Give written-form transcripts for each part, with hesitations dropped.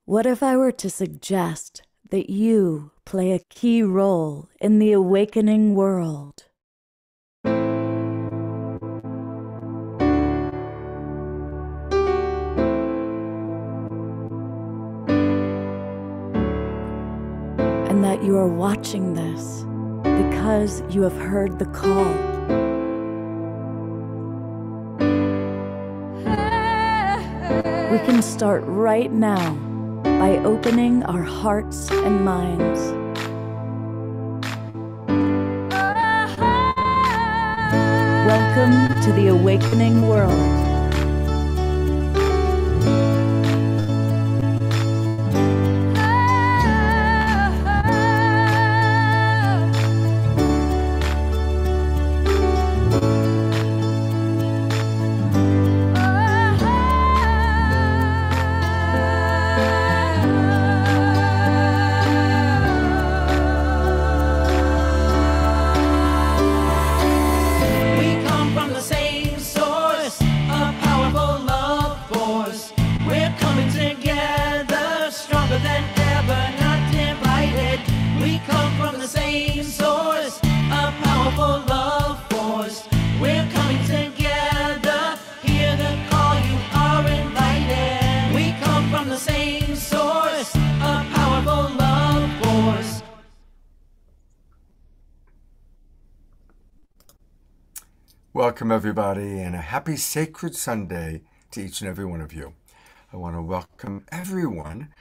What if I were to suggest that you play a key role in the awakening world? And that you are watching this because you have heard the call. We can start right now by opening our hearts and minds. Welcome to the awakening world. Welcome, everybody, and a happy sacred Sunday to each and every one of you. I want to welcome everyone,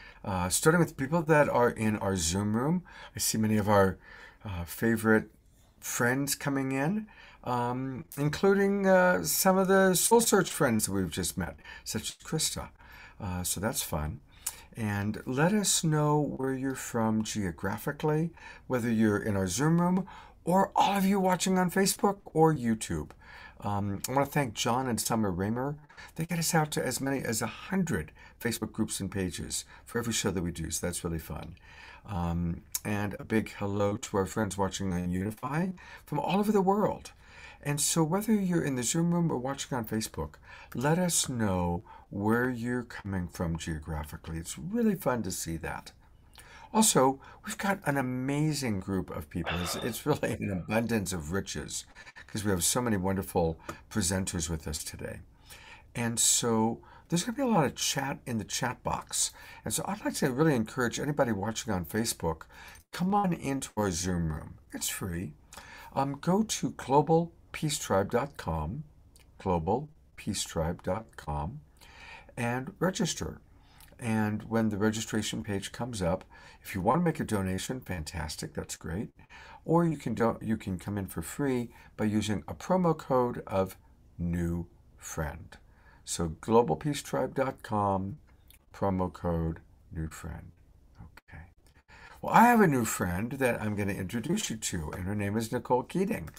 starting with people that are in our Zoom room. I see many of our favorite friends coming in, including some of the SoulSearch friends that we've just met, such as Krista. So that's fun. And let us know where you're from geographically, whether you're in our Zoom room or all of you watching on Facebook or YouTube. I want to thank John and Summer Raymer. They get us out to as many as 100 Facebook groups and pages for every show that we do, so that's really fun. And a big hello to our friends watching on Unify from all over the world. And so whether you're in the Zoom room or watching on Facebook, let us know where you're coming from geographically. It's really fun to see that. Also, we've got an amazing group of people. It's really an abundance of riches because we have so many wonderful presenters with us today. And so there's going to be a lot of chat in the chat box. And so I'd like to really encourage anybody watching on Facebook, come on into our Zoom room. It's free. Go to globalpeacetribe.com, globalpeacetribe.com, and register. And when the registration page comes up, if you want to make a donation, fantastic, that's great. Or you can come in for free by using a promo code of New Friend. So globalpeacetribe.com, promo code New Friend. Okay. Well, I have a new friend that I'm going to introduce you to, and her name is Nicole Keating.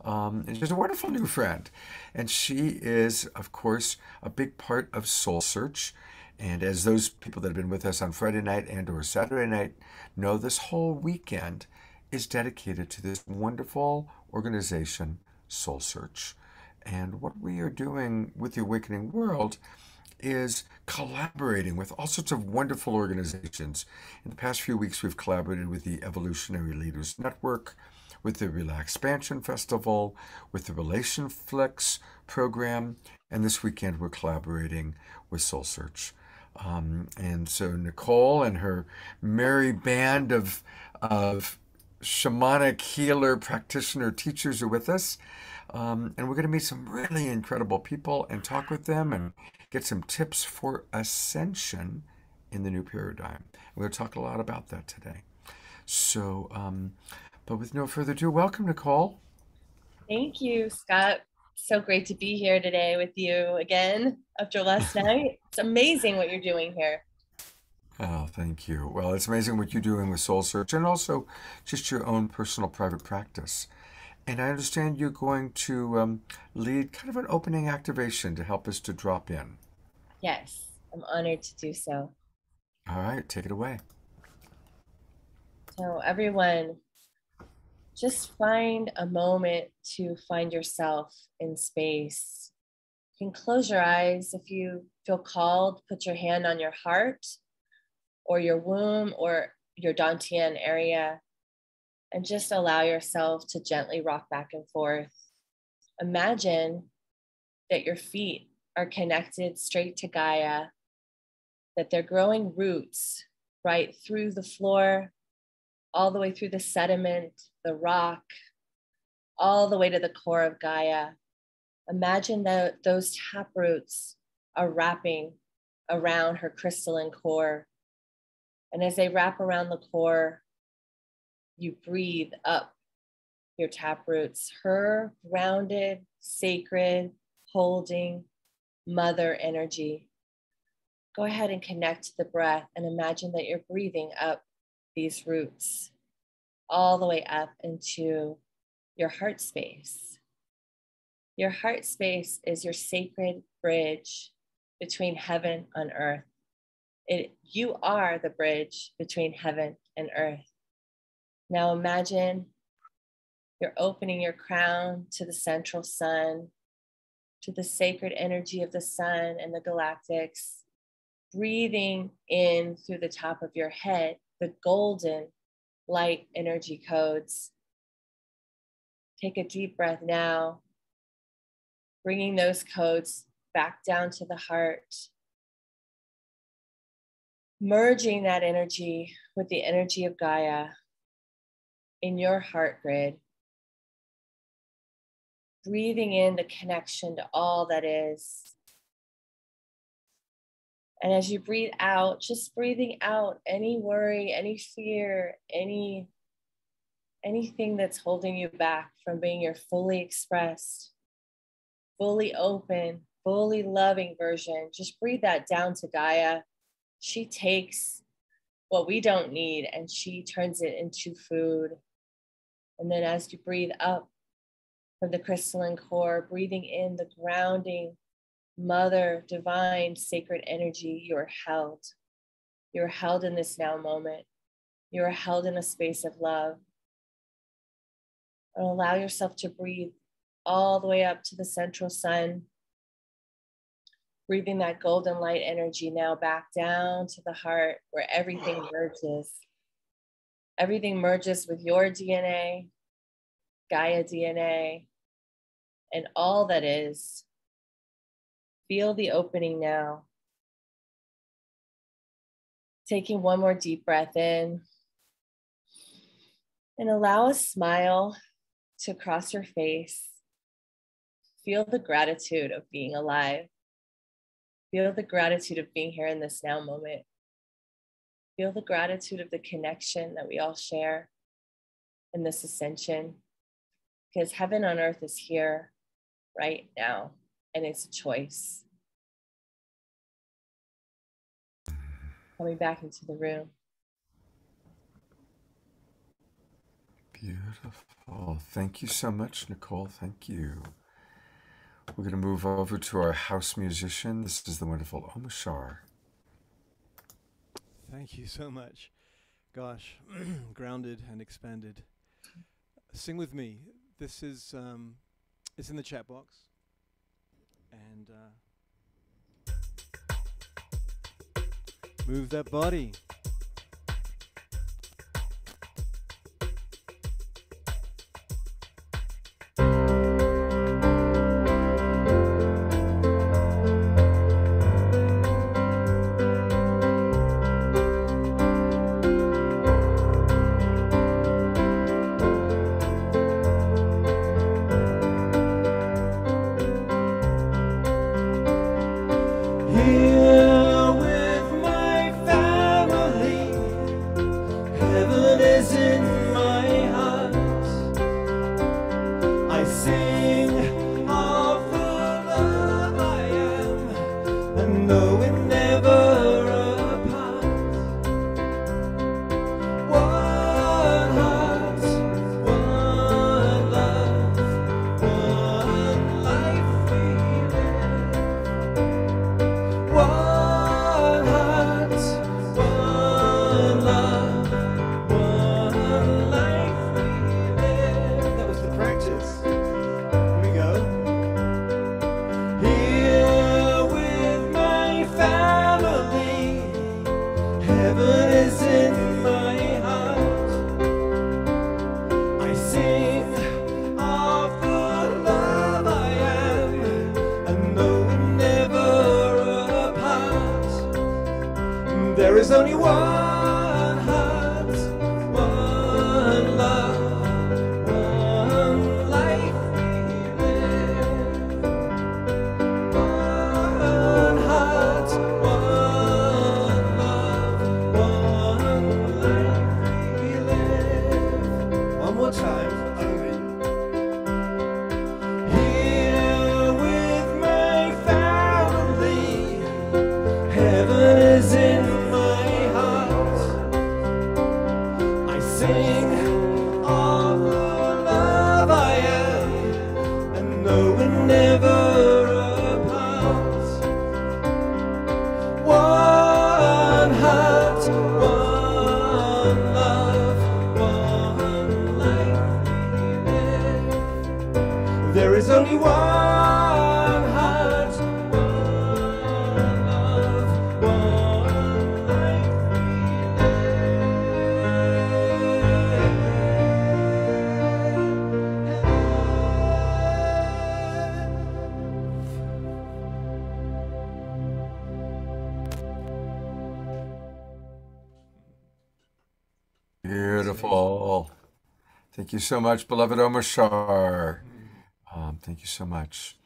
And she's a wonderful new friend. And she is, of course, a big part of SoulSearch. And as those people that have been with us on Friday night and or Saturday night know, this whole weekend is dedicated to this wonderful organization, SoulSearch. And what we are doing with the Awakening World is collaborating with all sorts of wonderful organizations. In the past few weeks, we've collaborated with the Evolutionary Leaders Network, with the Relaxpansion Festival, with the RelationFlix program, and this weekend we're collaborating with SoulSearch. And so Nicole and her merry band of shamanic healer practitioner teachers are with us. And we're going to meet some really incredible people and talk with them and get some tips for ascension in the new paradigm. We're going to talk a lot about that today. So, but with no further ado, welcome, Nicole. Thank you, Scott. So great to be here today with you again after last night. It's amazing what you're doing here. Oh, thank you. Well, it's amazing what you're doing with SoulSearch and also just your own personal private practice. And I understand you're going to lead kind of an opening activation to help us to drop in. Yes, I'm honored to do so. All right, take it away. So everyone, just find a moment to find yourself in space. You can close your eyes. If you feel called, put your hand on your heart or your womb or your dantian area, and just allow yourself to gently rock back and forth. Imagine that your feet are connected straight to Gaia, that they're growing roots right through the floor, all the way through the sediment, the rock, all the way to the core of Gaia. Imagine that those tap roots are wrapping around her crystalline core. And as they wrap around the core, you breathe up your tap roots, her grounded, sacred, holding mother energy. Go ahead and connect to the breath and imagine that you're breathing up these roots all the way up into your heart space. Your heart space is your sacred bridge between heaven and earth. You are the bridge between heaven and earth. Now imagine you're opening your crown to the central sun, to the sacred energy of the sun and the galactics, breathing in through the top of your head, the golden light energy codes. Take a deep breath now, bringing those codes back down to the heart, merging that energy with the energy of Gaia in your heart grid, breathing in the connection to all that is. And as you breathe out, just breathing out any worry, any fear, anything that's holding you back from being your fully expressed, fully open, fully loving version. Just breathe that down to Gaia. She takes what we don't need and she turns it into food. And then as you breathe up from the crystalline core, breathing in the grounding, mother, divine, sacred energy, you're held. You're held in this now moment. You're held in a space of love. And allow yourself to breathe all the way up to the central sun. Breathing that golden light energy now back down to the heart where everything merges. Everything merges with your DNA, Gaia DNA, and all that is. Feel the opening now. Taking one more deep breath in and allow a smile to cross your face. Feel the gratitude of being alive. Feel the gratitude of being here in this now moment. Feel the gratitude of the connection that we all share in this ascension, because heaven on earth is here right now, and it's a choice. Coming back into the room. Beautiful. Thank you so much, Nicole. Thank you. We're going to move over to our house musician. This is the wonderful Omashar. Thank you so much. Gosh, grounded and expanded. Sing with me. This is, it's in the chat box. And move that body. is only one heart, one love, one life we live. One heart, one love, one life we live. One more time. Here with my family, heaven is in my heart. I sing of the love I am, and know we're never apart. One heart, one love, one life we live. There is only one heart, one love, one life Beautiful. Thank you so much, beloved Omashar. Thank you so much.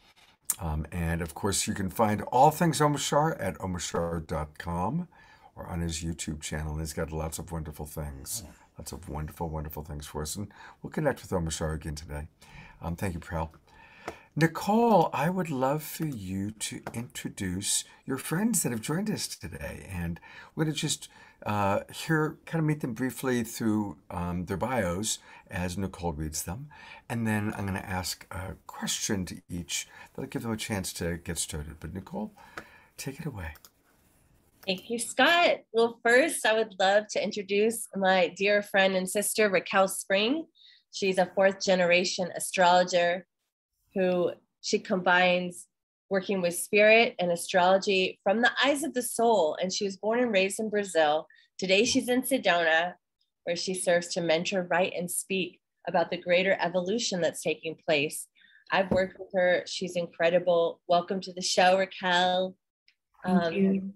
And of course, you can find all things Omashar at omashar.com or on his YouTube channel. He's got lots of wonderful things, lots of wonderful, wonderful things for us. And we'll connect with Omashar again today. Thank you, Prel. Nicole, I would love for you to introduce your friends that have joined us today. And we're going to just meet them briefly through their bios as Nicole reads them. And then I'm going to ask a question to each that'll give them a chance to get started. But Nicole, take it away. Thank you, Scott. Well, first, I would love to introduce my dear friend and sister, Raquel Spring. She's a fourth-generation astrologer who she combines working with spirit and astrology from the eyes of the soul. And she was born and raised in Brazil. Today, she's in Sedona, where she serves to mentor, write, and speak about the greater evolution that's taking place. I've worked with her. She's incredible. Welcome to the show, Raquel. Thank you.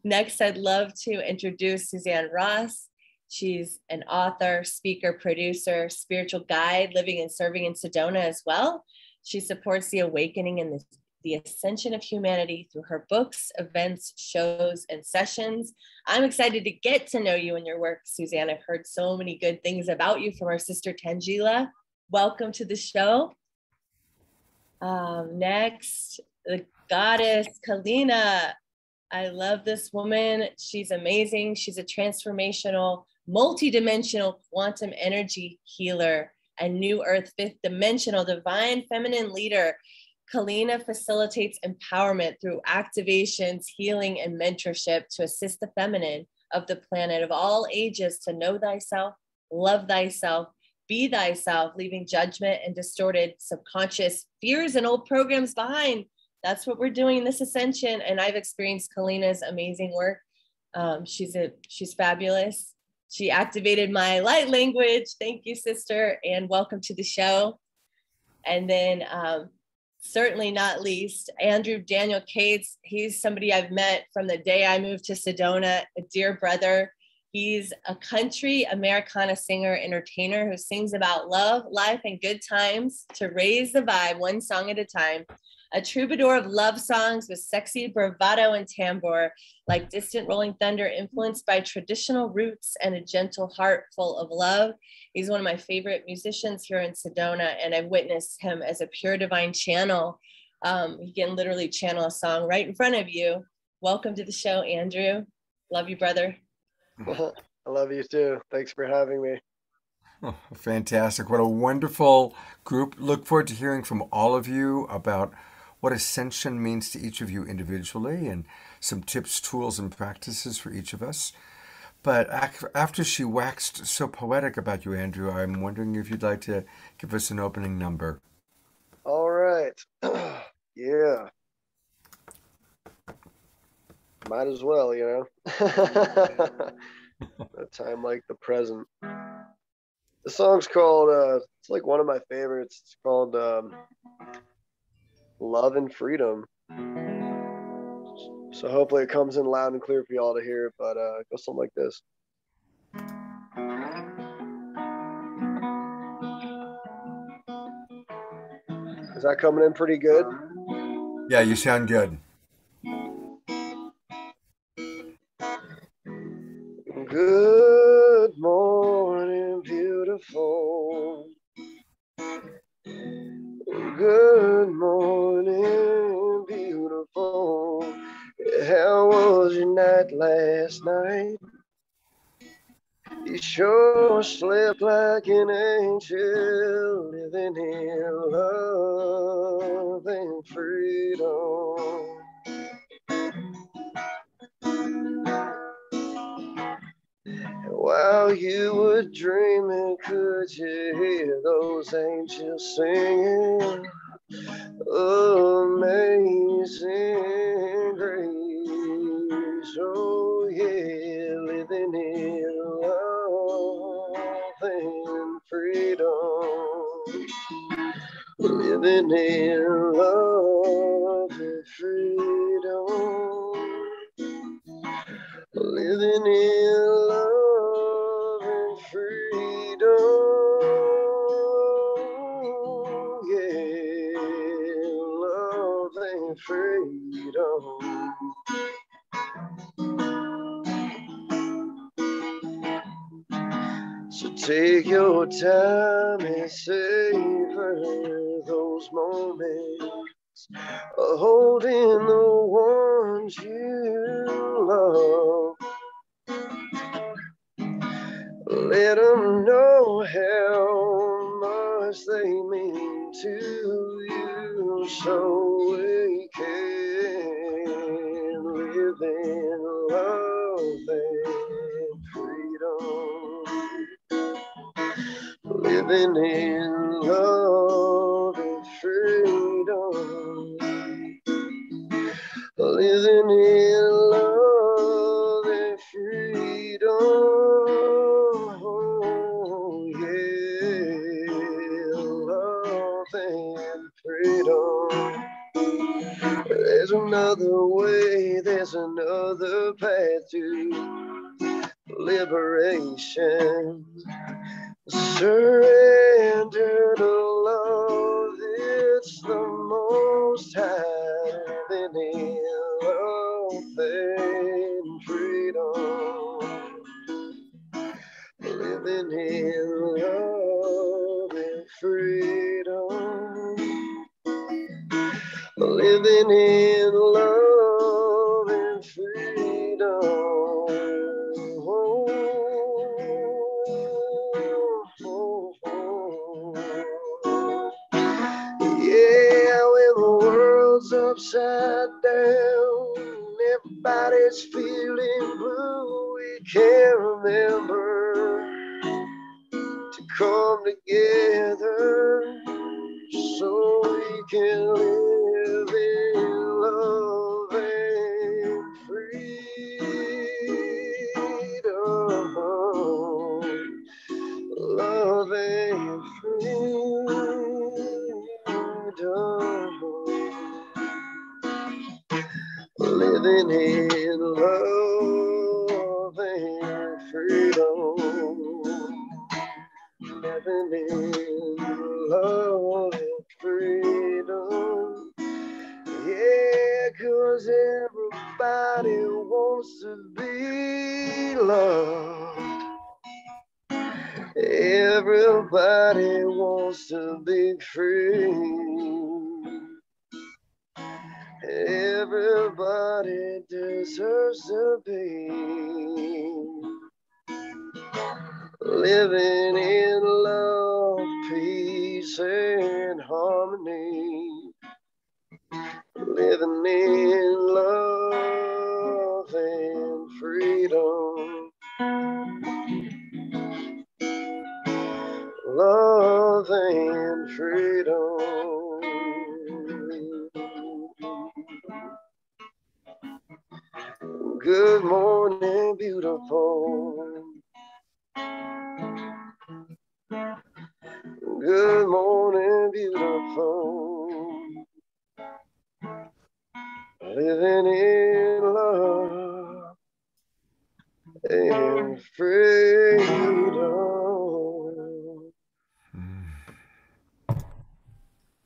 Next, I'd love to introduce Suzanne Ross. She's an author, speaker, producer, spiritual guide, living and serving in Sedona as well. She supports the awakening and the ascension of humanity through her books, events, shows, and sessions. I'm excited to get to know you and your work, Suzanne. I've heard so many good things about you from our sister Tanjila. Welcome to the show. Next, the goddess Kalina. I love this woman. She's amazing. She's a transformational, multidimensional quantum energy healer and new earth fifth dimensional divine feminine leader. Kalina facilitates empowerment through activations, healing, and mentorship to assist the feminine of the planet of all ages to know thyself, love thyself, be thyself, leaving judgment and distorted subconscious fears and old programs behind. That's what we're doing in this ascension. And I've experienced Kalina's amazing work. She's fabulous. She activated my light language. Thank you, sister, and welcome to the show. And then certainly not least, Andrew Daniel Cates. He's somebody I've met from the day I moved to Sedona, a dear brother. He's a country Americana singer, entertainer who sings about love, life, and good times to raise the vibe one song at a time. A troubadour of love songs with sexy bravado and tambour, like distant rolling thunder, influenced by traditional roots and a gentle heart full of love. He's one of my favorite musicians here in Sedona, and I've witnessed him as a pure divine channel. He can literally channel a song right in front of you. Welcome to the show, Andrew. Love you, brother. I love you too. Thanks for having me. Oh, fantastic. What a wonderful group. Look forward to hearing from all of you about what ascension means to each of you individually and some tips, tools, and practices for each of us. But after she waxed so poetic about you, Andrew, I'm wondering if you'd like to give us an opening number. All right. Yeah. Might as well, you know. A time like the present. The song's called, it's like one of my favorites. It's called Love and Freedom. So hopefully it comes in loud and clear for y'all to hear, but it goes something like this. Is that coming in pretty good? Yeah, you sound good. Good morning, beautiful. Good morning, beautiful. How was your night last night? You sure slept like an angel, living in love and freedom. While you were dreaming, could you hear those angels singing? Amazing grace, oh yeah, living in love and freedom, living in love and freedom, living in love and freedom, yeah, love and freedom. So take your time and savor those moments, holding the ones you love. Let them know how much they mean to you, so we can live in love and freedom, living in love and freedom, living in love and freedom. Freedom. There's another way, there's another path to liberation. Surrender to love, it's the most high, living in love and freedom, living in love and freedom, living in love and freedom. Oh, oh, oh. Yeah, when the world's upside down, everybody's feeling blue, we can't remember to come together so we can live in love and freedom, love and freedom, living in love and freedom, living in love and freedom. Yeah, 'cause everybody wants to be loved. Everybody wants to be free. Everybody deserves to be living in love, peace, and harmony. Living in love and freedom. Love and freedom. Good morning, beautiful. Good morning, beautiful. Living in in freedom.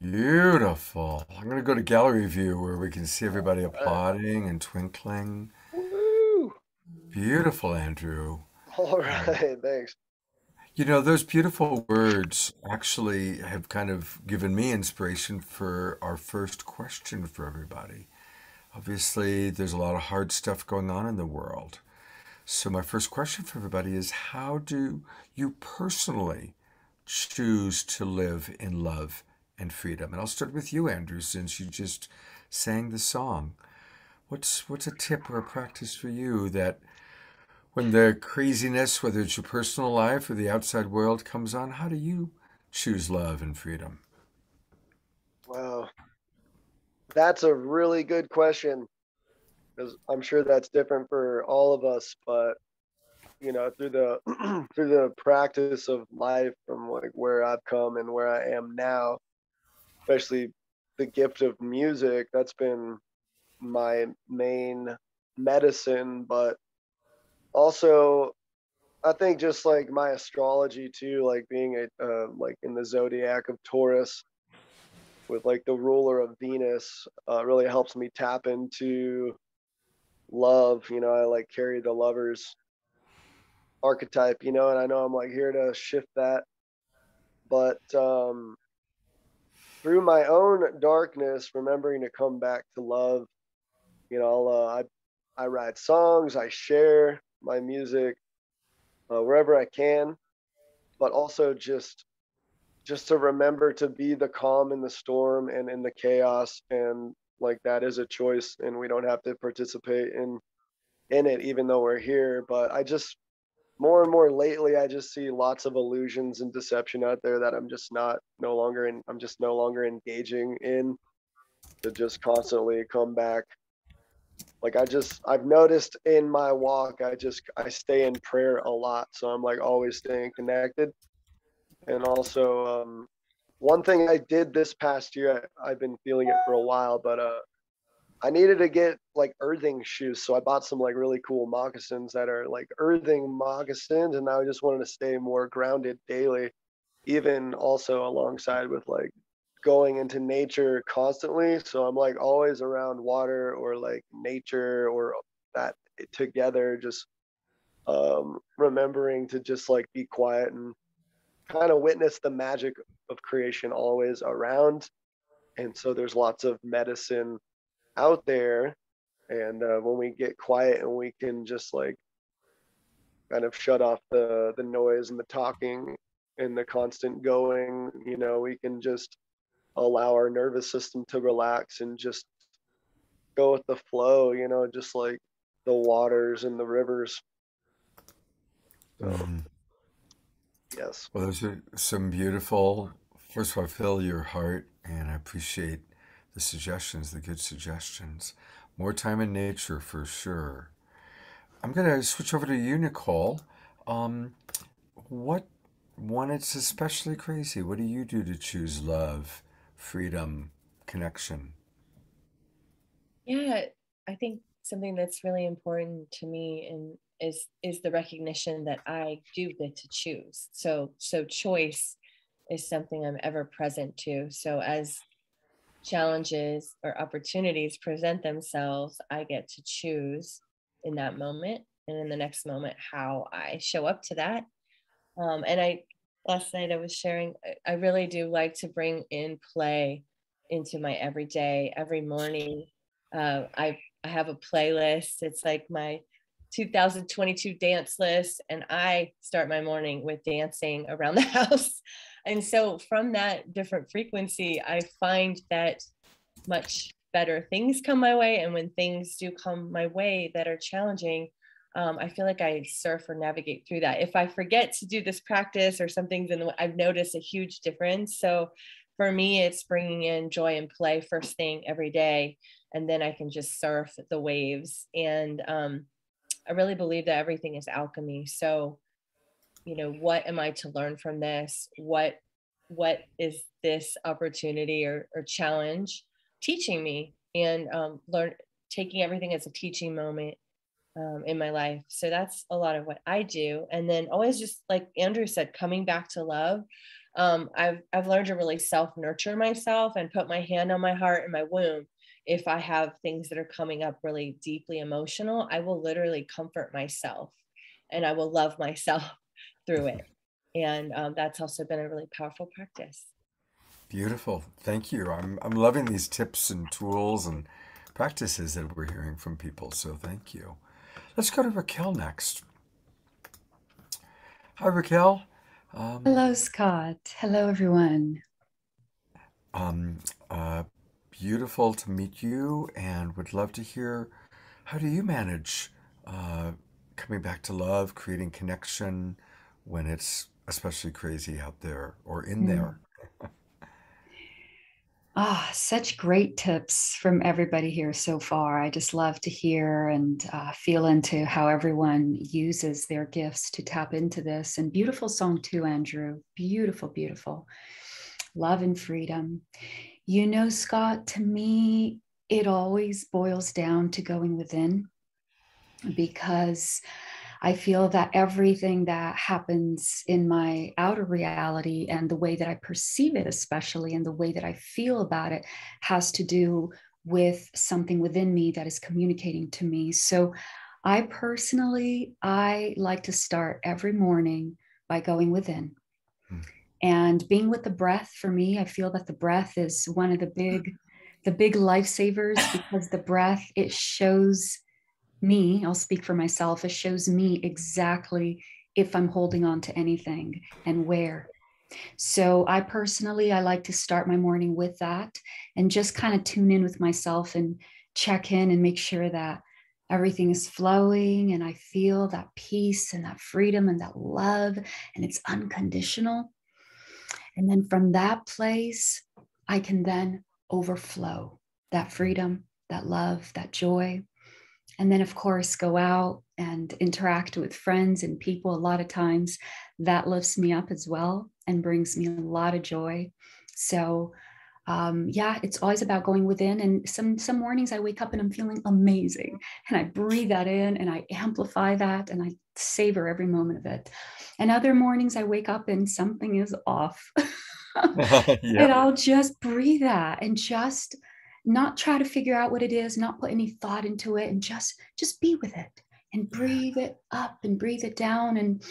Beautiful. I'm going to go to gallery view where we can see everybody applauding and twinkling. Woo! Beautiful, Andrew. All right, thanks. You know, those beautiful words actually have kind of given me inspiration for our first question for everybody. Obviously, there's a lot of hard stuff going on in the world. So my first question for everybody is, how do you personally choose to live in love and freedom? And I'll start with you, Andrew, since you just sang the song. What's a tip or a practice for you that when the craziness, whether it's your personal life or the outside world, comes on, how do you choose love and freedom? Wow, that's a really good question, because I'm sure that's different for all of us. But you know, through the through the practice of life, from like where I've come and where I am now, especially the gift of music, that's been my main medicine. But also, I think just like my astrology too, like being a like in the zodiac of Taurus with like the ruler of Venus, really helps me tap into love. You know, I like carry the lover's archetype, you know, and I know I'm like here to shift that. But through my own darkness, remembering to come back to love, you know, I write songs, I share my music wherever I can, but also just to remember to be the calm in the storm and in the chaos. And like that is a choice, and we don't have to participate in it even though we're here. But I just, more and more lately, I just see lots of illusions and deception out there that I'm just I'm just no longer engaging in, to just constantly come back. Like I've noticed in my walk, I stay in prayer a lot, so I'm like always staying connected. And also, one thing I did this past year, I've been feeling it for a while, but I needed to get like earthing shoes. So I bought some like really cool moccasins that are like earthing moccasins. And I just wanted to stay more grounded daily, even also alongside with like going into nature constantly. So I'm like always around water or like nature or that together, just remembering to just like be quiet and kind of witness the magic of creation always around. And so there's lots of medicine out there. And when we get quiet and we can just like kind of shut off the noise and the talking and the constant going, you know, we can just allow our nervous system to relax and just go with the flow, you know, just like the waters and the rivers. So yes. Well, those are some beautiful, first of all, fill your heart, and I appreciate the suggestions, the good suggestions. More time in nature for sure. I'm going to switch over to you, Nicole. Um, what, when it's especially crazy, what do you do to choose love, freedom, connection? Yeah, I think something that's really important to me and is the recognition that I do get to choose. So choice is something I'm ever present to. So as challenges or opportunities present themselves, I get to choose in that moment and in the next moment how I show up to that. And last night I was sharing, I really do like to bring in play into my everyday, every morning. I have a playlist. It's like my 2022 dance list, and I start my morning with dancing around the house. And so from that different frequency, I find that much better things come my way. And when things do come my way that are challenging, I feel like I surf or navigate through that. If I forget to do this practice or something's I've noticed a huge difference. So for me, it's bringing in joy and play first thing every day, and then I can just surf the waves. And I really believe that everything is alchemy. So, you know, what am I to learn from this? What is this opportunity or challenge teaching me? And taking everything as a teaching moment in my life. So that's a lot of what I do. And then always, just like Andrew said, coming back to love. I've learned to really self-nurture myself and put my hand on my heart and my womb. If I have things that are coming up really deeply emotional, I will literally comfort myself and I will love myself through it. And that's also been a really powerful practice. Beautiful. Thank you. I'm loving these tips and tools and practices that we're hearing from people. So thank you. Let's go to Raquel next. Hi, Raquel. Hello, Scott. Hello, everyone. Um, uh, Beautiful to meet you, and would love to hear, how do you manage coming back to love, creating connection when it's especially crazy out there or in there? Such great tips from everybody here so far. I just love to hear and feel into how everyone uses their gifts to tap into this. And beautiful song too, Andrew. Beautiful, beautiful. Love and freedom. You know, Scott, to me, it always boils down to going within, because I feel that everything that happens in my outer reality and the way that I perceive it, especially, and the way that I feel about it, has to do with something within me that is communicating to me. So I personally like to start every morning by going within. And being with the breath, for me, I feel that the breath is one of the big lifesavers, because the breath, it shows me, I'll speak for myself, it shows me exactly if I'm holding on to anything and where. So I personally, I like to start my morning with that and just kind of tune in with myself and check in and make sure that everything is flowing and I feel that peace and that freedom and that love, and it's unconditional. And then from that place, I can then overflow that freedom, that love, that joy. And then, of course, go out and interact with friends and people. A lot of times that lifts me up as well and brings me a lot of joy. So yeah, it's always about going within. And some mornings I wake up and I'm feeling amazing, and I breathe that in and I amplify that and I savor every moment of it. And other mornings I wake up and something is off. And I'll just breathe that and just not try to figure out what it is, not put any thought into it, and just be with it and breathe it up and breathe it down. And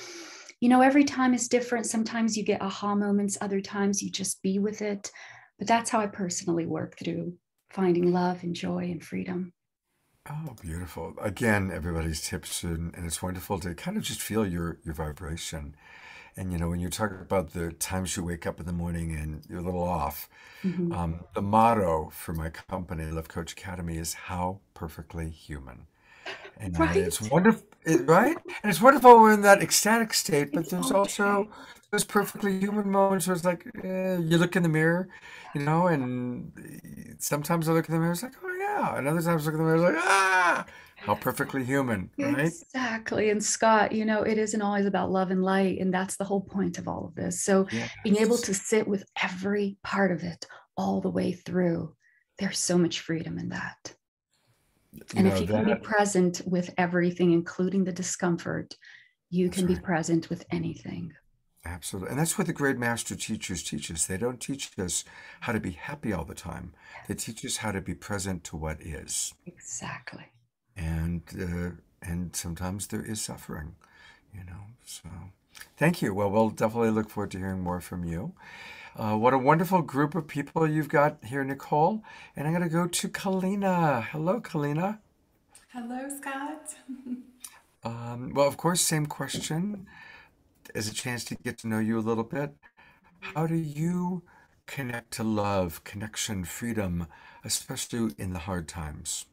every time is different. Sometimes you get aha moments, other times you just be with it. But that's how I personally work through finding love and joy and freedom. Oh, beautiful. Again, everybody's tips, and it's wonderful to kind of just feel your vibration. And, when you talk about the times you wake up in the morning and you're a little off, the motto for my company, Love Coach Academy, is how perfectly human. And Right. it's wonderful, right? And it's wonderful we're in that ecstatic state, but there's also those perfectly human moments where it's like, you look in the mirror, and sometimes I look in the mirror, it's like, oh yeah. And other times I look in the mirror, it's like, how perfectly human, right? Exactly. And Scott, it isn't always about love and light. And that's the whole point of all of this. So being able to sit with every part of it all the way through, there's so much freedom in that. And if you can be present with everything, including the discomfort, you can be present with anything. Absolutely. And that's what the great master teachers teach us. They don't teach us how to be happy all the time. They teach us how to be present to what is. Exactly. And sometimes there is suffering, So thank you. Well, we'll definitely look forward to hearing more from you. What a wonderful group of people you've got here, Nicole. And I'm going to go to Kalina. Hello, Kalina. Hello, Scott. Well, of course, same question. As a chance to get to know you a little bit. How do you connect to love, connection, freedom, especially in the hard times?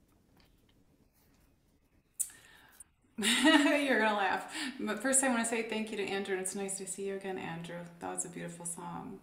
You're going to laugh. But first, I want to say thank you to Andrew. And it's nice to see you again, Andrew. That was a beautiful song.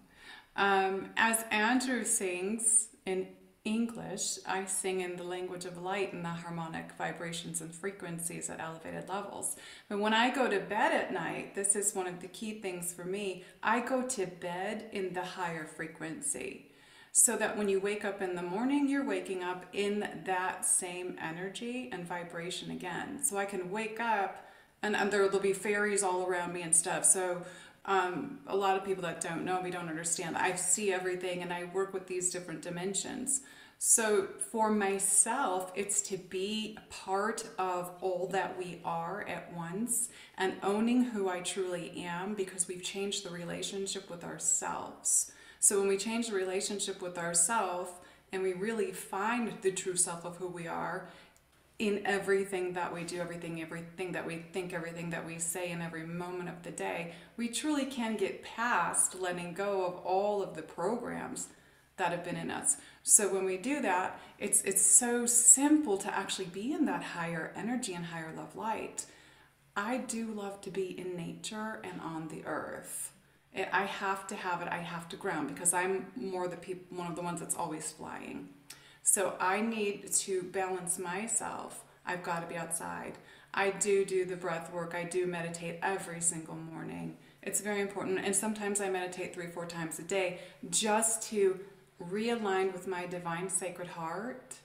As Andrew sings in English, I sing in the language of light and the harmonic vibrations and frequencies at elevated levels. But when I go to bed at night, this is one of the key things for me. I go to bed in the higher frequency. so that when you wake up in the morning, you're waking up in that same energy and vibration again. So I can wake up and there'll be fairies all around me and stuff. So a lot of people that don't know me don't understand. I see everything and I work with these different dimensions. So for myself, it's to be a part of all that we are at once and owning who I truly am, because we've changed the relationship with ourselves. So when we change the relationship with ourselves and we really find the true self of who we are in everything that we do, everything that we think, everything that we say in every moment of the day, we truly can get past letting go of all of the programs that have been in us. So when we do that, it's so simple to actually be in that higher energy and higher love light. I do love to be in nature and on the earth. I have to have it. I have to ground, because I'm more one of the ones that's always flying. So I need to balance myself. I've got to be outside. I do the breath work. I do meditate every single morning. It's very important. And sometimes I meditate 3-4 times a day, just to realign with my divine sacred heart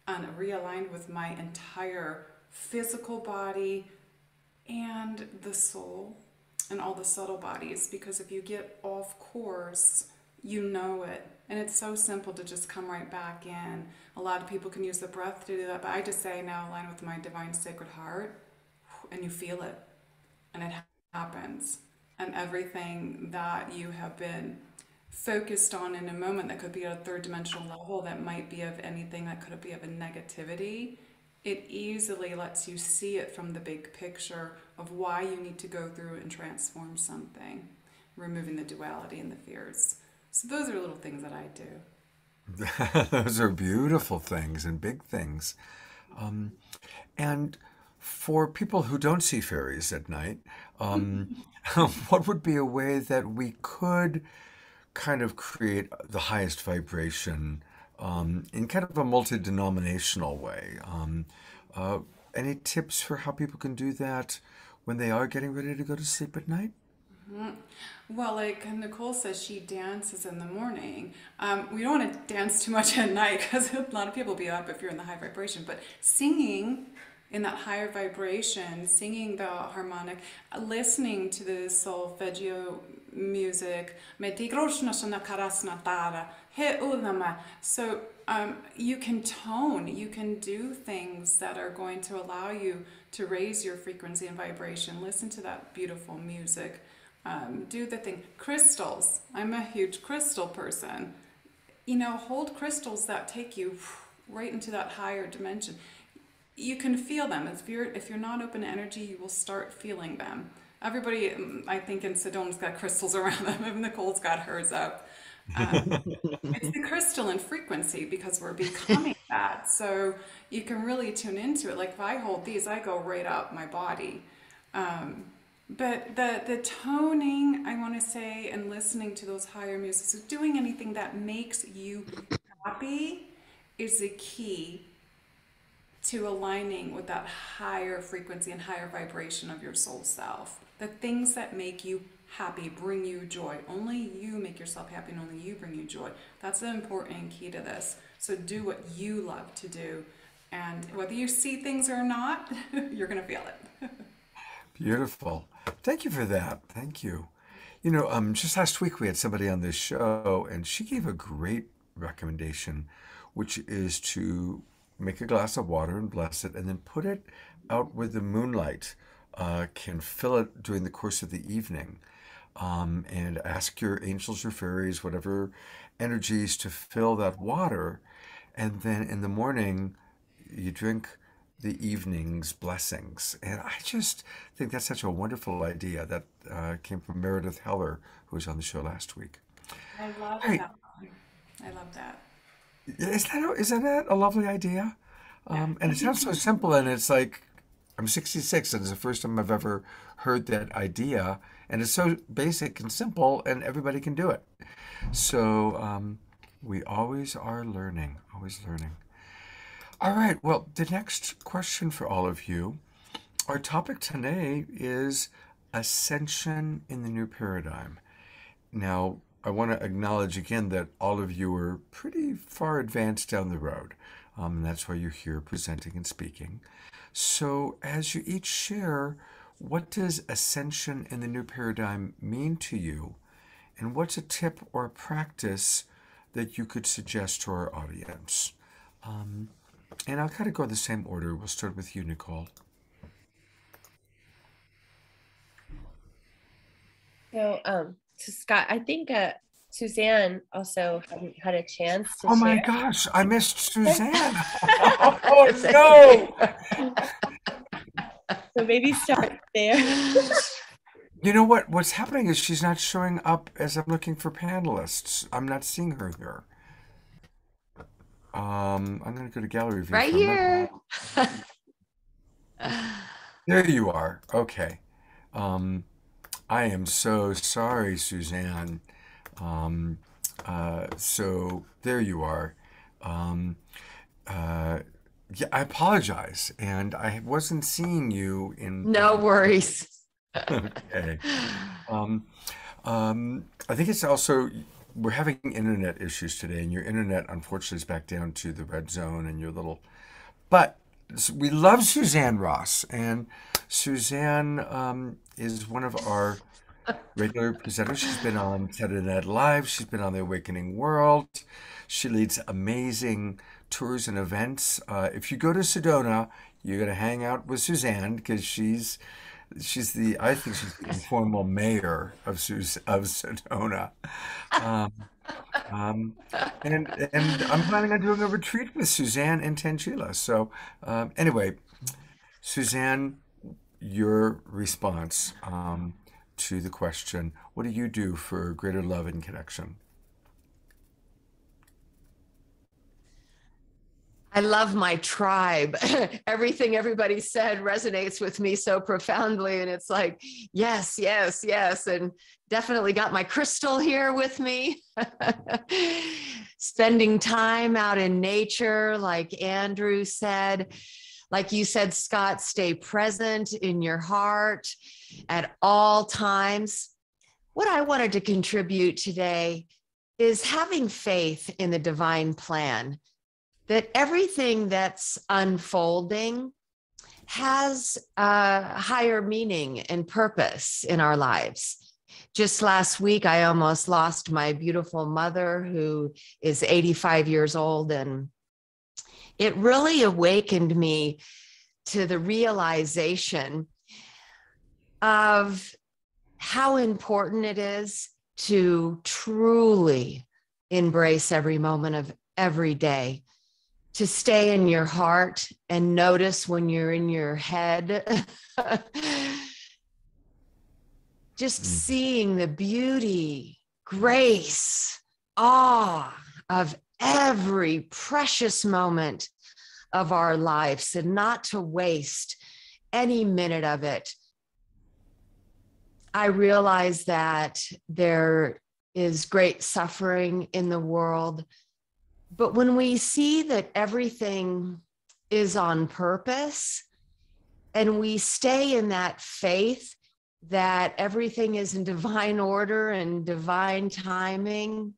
and realign with my entire physical body and the soul and all the subtle bodies. Because if you get off course, you know it. And it's so simple to just come right back in. A lot of people can use the breath to do that, but I just say now align with my divine sacred heart, and you feel it. And it happens. And everything that you have been focused on in a moment that could be at a third dimensional level, that might be of anything that could be of a negativity, it easily lets you see it from the big picture of why you need to go through and transform something, removing the duality and the fears. So those are little things that I do. Those are beautiful things and big things. And for people who don't see fairies at night, what would be a way that we could kind of create the highest vibration in kind of a multi-denominational way? Any tips for how people can do that when they are getting ready to go to sleep at night? Well, like Nicole says, she dances in the morning. We don't want to dance too much at night, because a lot of people will be up if you're in the high vibration. But singing in that higher vibration, singing the harmonic, listening to the solfeggio music, so you can tone, you can do things that are going to allow you to raise your frequency and vibration. Listen to that beautiful music. Do the thing. Crystals. I'm a huge crystal person. Hold crystals that take you right into that higher dimension. You can feel them. If you're not open to energy, you will start feeling them. Everybody, I think, in Sedona's got crystals around them. Even Nicole's got hers up. It's the crystalline frequency, because we're becoming that. So you can really tune into it. Like if I hold these, I go right up my body. But the toning, I want to say, and listening to those higher music, so doing anything that makes you happy is the key to aligning with that higher frequency and higher vibration of your soul self. The things that make you happy, bring you joy. Only you make yourself happy, and only you bring you joy. That's the important key to this. So do what you love to do. And whether you see things or not, you're going to feel it. Beautiful. Thank you for that. Thank you. Just last week we had somebody on this show, and she gave a great recommendation, which is to make a glass of water and bless it, and then put it out where the moonlight can fill it during the course of the evening. And ask your angels or fairies, whatever energies, to fill that water. And then in the morning, you drink the evening's blessings. And I just think that's such a wonderful idea that came from Meredith Heller, who was on the show last week. I love that. I love that. Isn't that a lovely idea? And it sounds so simple, and it's like, I'm 66, and it's the first time I've ever heard that idea. And it's so basic and simple, and everybody can do it. So we always are learning, always learning. All right, well, the next question for all of you, our topic today is Ascension in the New Paradigm. Now, I want to acknowledge again that all of you are pretty far advanced down the road. And that's why you're here presenting and speaking. So as you each share, what does ascension in the new paradigm mean to you? And what's a tip or a practice that you could suggest to our audience? And I'll kind of go the same order. We'll start with you, Nicole. So Scott, I think Suzanne also hadn't had a chance to Oh share. my gosh, I missed Suzanne. Oh no! So maybe start there. You know what? What's happening is she's not showing up as I'm looking for panelists. I'm not seeing her here. I'm going to go to gallery view. Right here. There you are. Okay. I am so sorry, Suzanne. So there you are. Yeah, I apologize, and I wasn't seeing you in. No worries. Okay. I think it's also we're having internet issues today, and your internet unfortunately is back down to the red zone, and your little. But we love Suzanne Ross, and Suzanne is one of our regular presenters. She's been on Saturday Night Live. She's been on The Awakening World. She leads amazing tours and events. If you go to Sedona, you're going to hang out with Suzanne because I think she's the informal mayor of Sedona. And I'm planning on doing a retreat with Suzanne and Tanjila. So anyway, Suzanne, your response to the question, what do you do for greater love and connection? I love my tribe. Everything everybody said resonates with me so profoundly. And it's like, yes, yes, yes. And definitely got my crystal here with me. Spending time out in nature, like Andrew said. Like you said, Scott, stay present in your heart at all times. What I wanted to contribute today is having faith in the divine plan, that everything that's unfolding has a higher meaning and purpose in our lives. Just last week, I almost lost my beautiful mother, who is 85 years old, and it really awakened me to the realization of how important it is to truly embrace every moment of every day, to stay in your heart and notice when you're in your head. Just seeing the beauty, grace, awe of every precious moment of our lives, and not to waste any minute of it. I realize that there is great suffering in the world, but when we see that everything is on purpose and we stay in that faith that everything is in divine order and divine timing,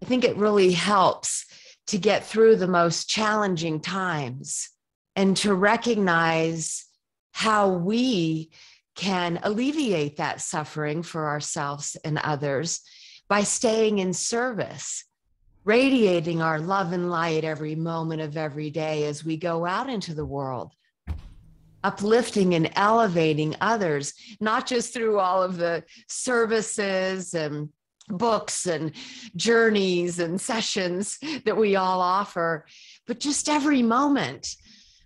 I think it really helps to get through the most challenging times and to recognize how we can alleviate that suffering for ourselves and others by staying in service, radiating our love and light every moment of every day as we go out into the world, uplifting and elevating others, not just through all of the services and books and journeys and sessions that we all offer, but just every moment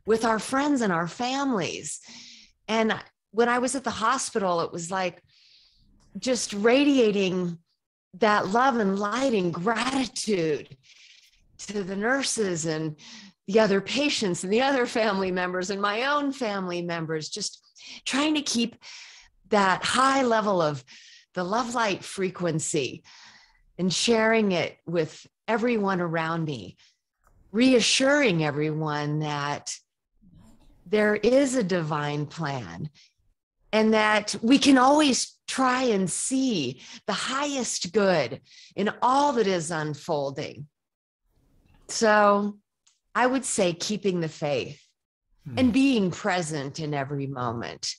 with our friends and our families. And when I was at the hospital, it was like just radiating that love and light and gratitude to the nurses and the other patients and the other family members and my own family members, just trying to keep that high level of the love light frequency and sharing it with everyone around me, reassuring everyone that there is a divine plan and that we can always try and see the highest good in all that is unfolding. So I would say keeping the faith and being present in every moment.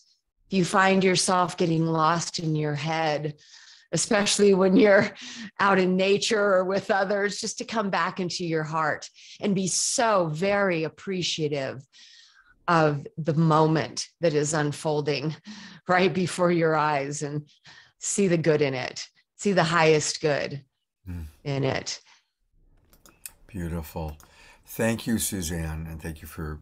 If you find yourself getting lost in your head, especially when you're out in nature or with others, just to come back into your heart and be so very appreciative of the moment that is unfolding right before your eyes, and see the good in it, see the highest good in it. Beautiful. Thank you, Suzanne, and thank you for,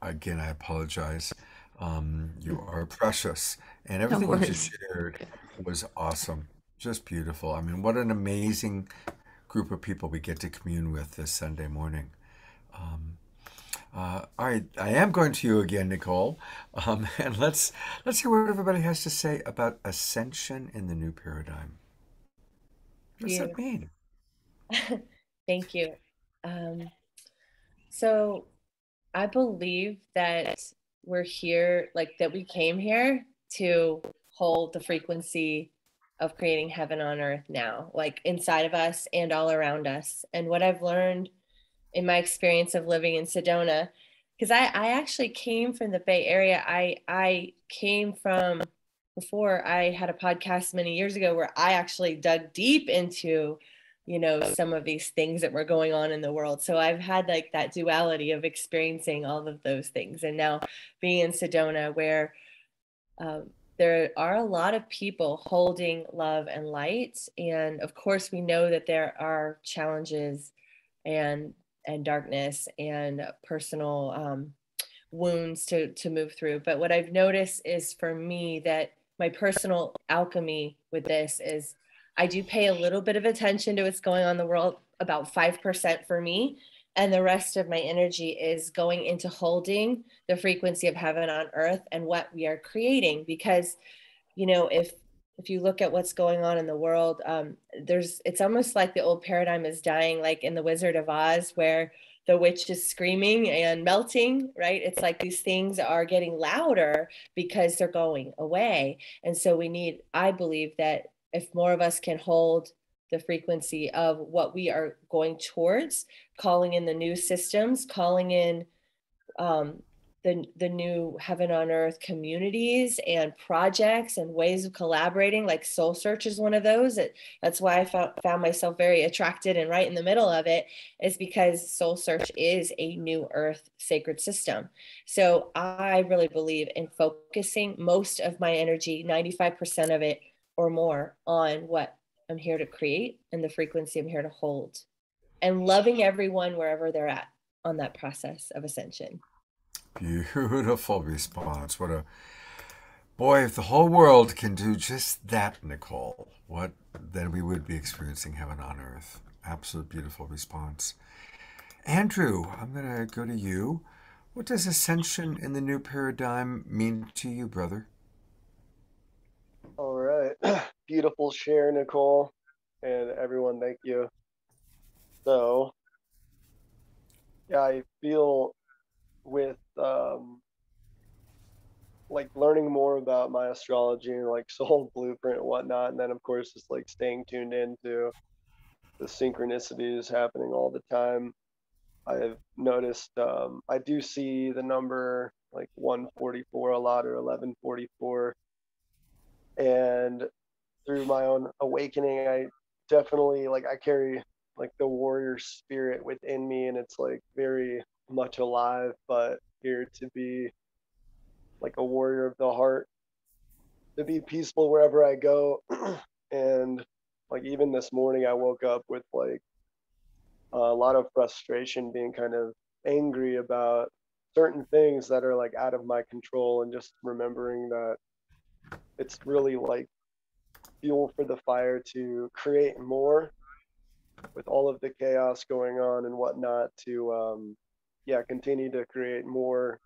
again, I apologize. You are precious, and everything you just shared was awesome. Just beautiful. I mean, what an amazing group of people we get to commune with this Sunday morning. All right, I am going to you again, Nicole, and let's hear what everybody has to say about ascension in the new paradigm. What does that mean? Thank you. So I believe that we're here, like that we came here to hold the frequency of creating heaven on earth now, like inside of us and all around us. And what I've learned in my experience of living in Sedona, because I actually came from the Bay Area. I came from, before, I had a podcast many years ago where I actually dug deep into, you know, some of these things that were going on in the world. So I've had like that duality of experiencing all of those things. And now being in Sedona, where there are a lot of people holding love and light. And of course, we know that there are challenges and darkness and personal wounds to move through. But what I've noticed is, for me, that my personal alchemy with this is I do pay a little bit of attention to what's going on in the world, about 5% for me. And the rest of my energy is going into holding the frequency of heaven on earth and what we are creating. Because, you know, if you look at what's going on in the world, it's almost like the old paradigm is dying, like in the Wizard of Oz, where the witch is screaming and melting, right? It's like these things are getting louder because they're going away. And so we need, I believe that if more of us can hold the frequency of what we are going towards, calling in the new systems, calling in the new heaven on earth communities and projects and ways of collaborating, like SoulSearch is one of those. That's why I found myself very attracted and right in the middle of it, is because SoulSearch is a new earth sacred system. So I really believe in focusing most of my energy, 95% of it or more, on what I'm here to create and the frequency I'm here to hold, and loving everyone wherever they're at on that process of ascension. Beautiful response. What a boy, if the whole world can do just that, Nicole, what then we would be experiencing heaven on earth. Absolute beautiful response. Andrew, I'm going to go to you. What does ascension in the new paradigm mean to you, brother? All right. Beautiful share, Nicole, and everyone, thank you. So, yeah, I feel with like learning more about my astrology and like soul blueprint and whatnot, and then of course just like staying tuned into the synchronicities happening all the time. I've noticed I do see the number like 144 a lot, or 1144, and through my own awakening, I definitely, like, I carry like the warrior spirit within me, and it's like very much alive, but here to be like a warrior of the heart, to be peaceful wherever I go. And like even this morning I woke up with like a lot of frustration, being kind of angry about certain things that are like out of my control, and just remembering that it's really like fuel for the fire to create more with all of the chaos going on and whatnot, to continue to create more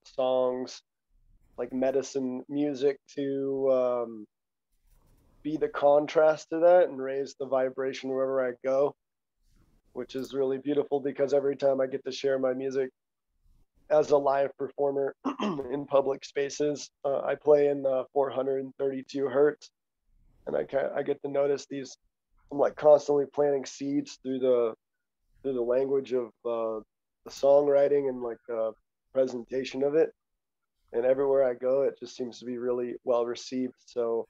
songs, like medicine music, to be the contrast to that and raise the vibration wherever I go, which is really beautiful, because every time I get to share my music, as a live performer in public spaces. I play in 432 hertz, and I get to notice these. I'm like constantly planting seeds through the language of the songwriting and like the presentation of it. And everywhere I go, it just seems to be really well received. So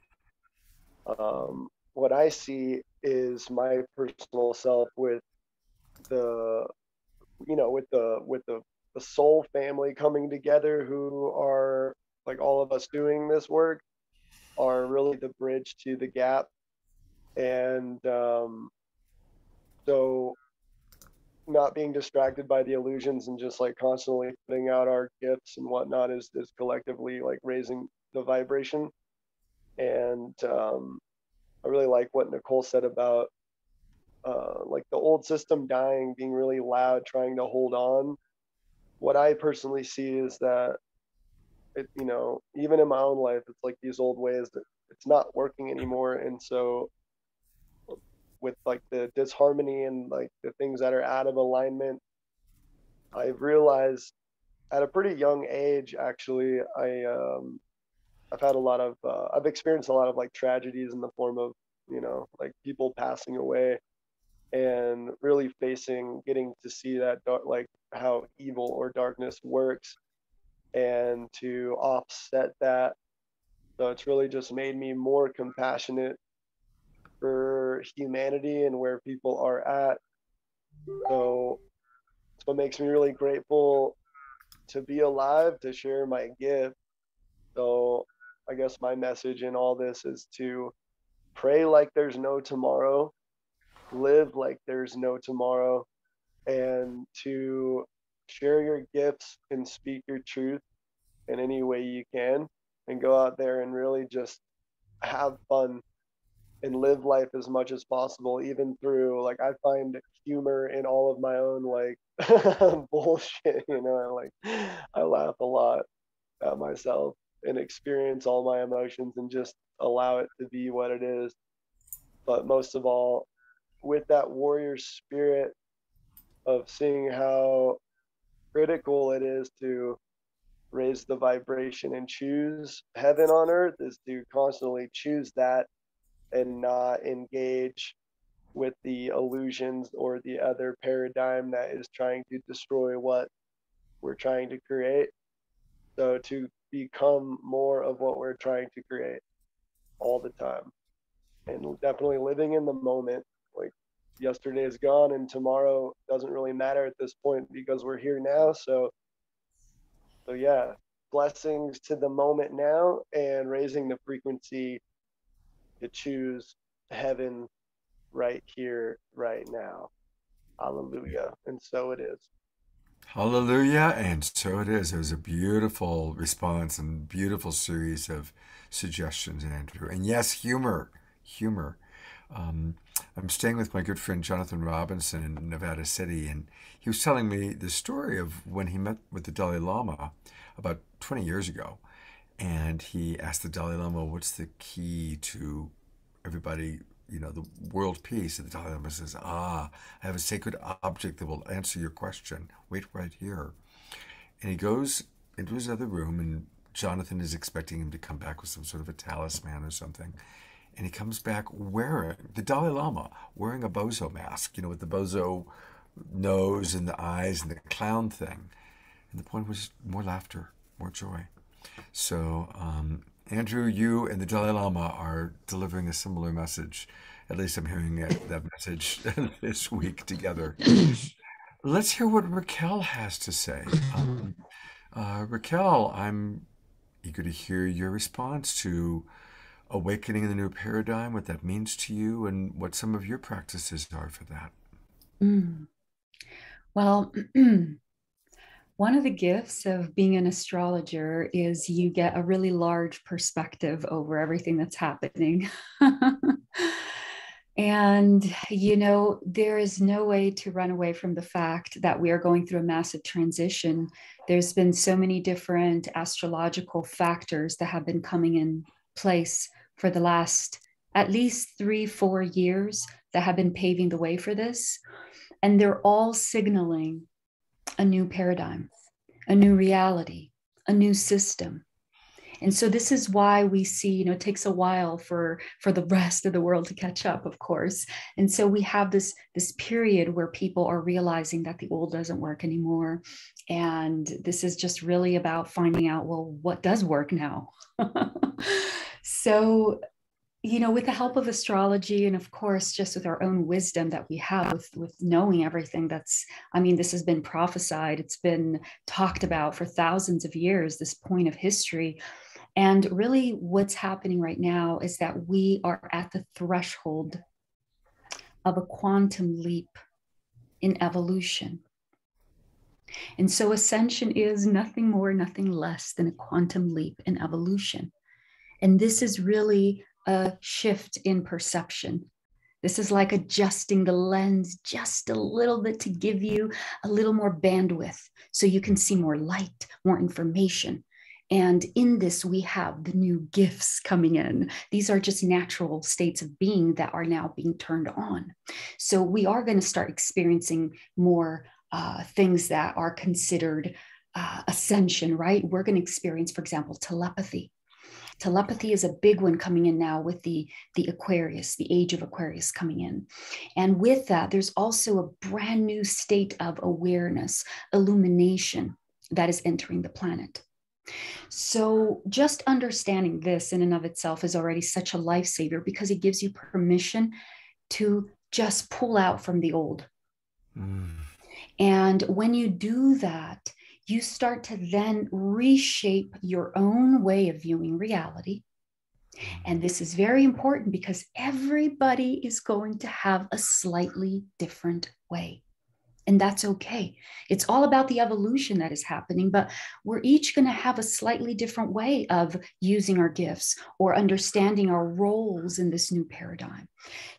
what I see is my personal self with the, with the soul family coming together, who are like all of us doing this work, are really the bridge to the gap. And so not being distracted by the illusions and just like constantly putting out our gifts and whatnot is collectively like raising the vibration. And I really like what Nicole said about like the old system dying, being really loud, trying to hold on. What I personally see is that it, even in my own life, it's like these old ways that it's not working anymore. And so with like the disharmony and like the things that are out of alignment, I've realized at a pretty young age, actually, I've had a lot of I've experienced a lot of like tragedies in the form of like people passing away, and really getting to see that like how evil or darkness works, and to offset that. So it's really just made me more compassionate for humanity and where people are at. So it's what makes me really grateful to be alive, to share my gift. So I guess my message in all this is to pray like there's no tomorrow, live like there's no tomorrow, and to share your gifts and speak your truth in any way you can, and go out there and really just have fun and live life as much as possible, even through like I find humor in all of my own like bullshit, I laugh a lot at myself and experience all my emotions and just allow it to be what it is. But most of all, with that warrior spirit of seeing how critical it is to raise the vibration and choose heaven on earth, is to constantly choose that and not engage with the illusions or the other paradigm that is trying to destroy what we're trying to create. So to become more of what we're trying to create all the time, and definitely living in the moment. Like yesterday is gone and tomorrow doesn't really matter at this point because we're here now. So yeah, blessings to the moment now, and raising the frequency to choose heaven right here, right now. Hallelujah. And so it is. Hallelujah, and so it is. It was a beautiful response and beautiful series of suggestions, Andrew. And yes, humor. I'm staying with my good friend Jonathan Robinson in Nevada City, and he was telling me the story of when he met with the Dalai Lama about 20 years ago. And he asked the Dalai Lama, what's the key to everybody, the world peace? And the Dalai Lama says, I have a sacred object that will answer your question. Wait right here. And he goes into his other room, and Jonathan is expecting him to come back with some sort of a talisman or something. And he comes back the Dalai Lama, wearing a bozo mask, with the bozo nose and the eyes and the clown thing. And the point was more laughter, more joy. So, Andrew, you and the Dalai Lama are delivering a similar message. At least I'm hearing that message this week together. Let's hear what Raquel has to say. Raquel, I'm eager to hear your response to awakening in the new paradigm, what that means to you, and what some of your practices are for that. Well, one of the gifts of being an astrologer is you get a really large perspective over everything that's happening. And, there is no way to run away from the fact that we are going through a massive transition. There's been so many different astrological factors that have been coming in place for the last at least 3-4 years that have been paving the way for this. And they're all signaling a new paradigm. a new reality, a new system. And so this is why we see, it takes a while for the rest of the world to catch up, of course. And so we have this period where people are realizing that the old doesn't work anymore. And this is just really about finding out, well, what does work now? So, with the help of astrology and of course, just with our own wisdom that we have with knowing everything this has been prophesied, it's been talked about for thousands of years, this point of history. And really what's happening right now is that we are at the threshold of a quantum leap in evolution. And so ascension is nothing more, nothing less than a quantum leap in evolution. And this is really a shift in perception. This is like adjusting the lens just a little bit to give you a little more bandwidth so you can see more light, more information. And in this, we have the new gifts coming in. These are just natural states of being that are now being turned on. So we are going to start experiencing more things that are considered ascension, right? We're going to experience, for example, telepathy. Telepathy is a big one coming in now with the Aquarius, the age of Aquarius coming in. And with that, there's also a brand new state of awareness, illumination that is entering the planet. So just understanding this in and of itself is already such a lifesaver because it gives you permission to just pull out from the old. And when you do that, you start to then reshape your own way of viewing reality. And this is very important because everybody is going to have a slightly different way. And that's okay. It's all about the evolution that is happening, but we're each going to have a slightly different way of using our gifts or understanding our roles in this new paradigm.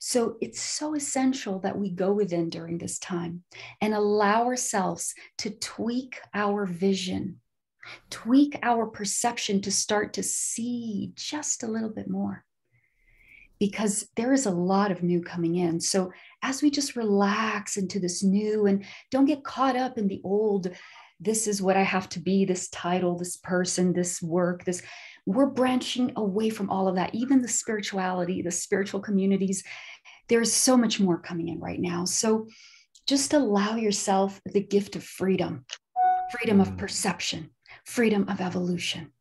So it's so essential that we go within during this time and allow ourselves to tweak our vision, tweak our perception to start to see just a little bit more. Because there is a lot of new coming in. So as we just relax into this new and don't get caught up in the old, this is what I have to be, this title, this person, this work, we're branching away from all of that. Even the spirituality, the spiritual communities, there's so much more coming in right now. So just allow yourself the gift of freedom, freedom of perception, freedom of evolution.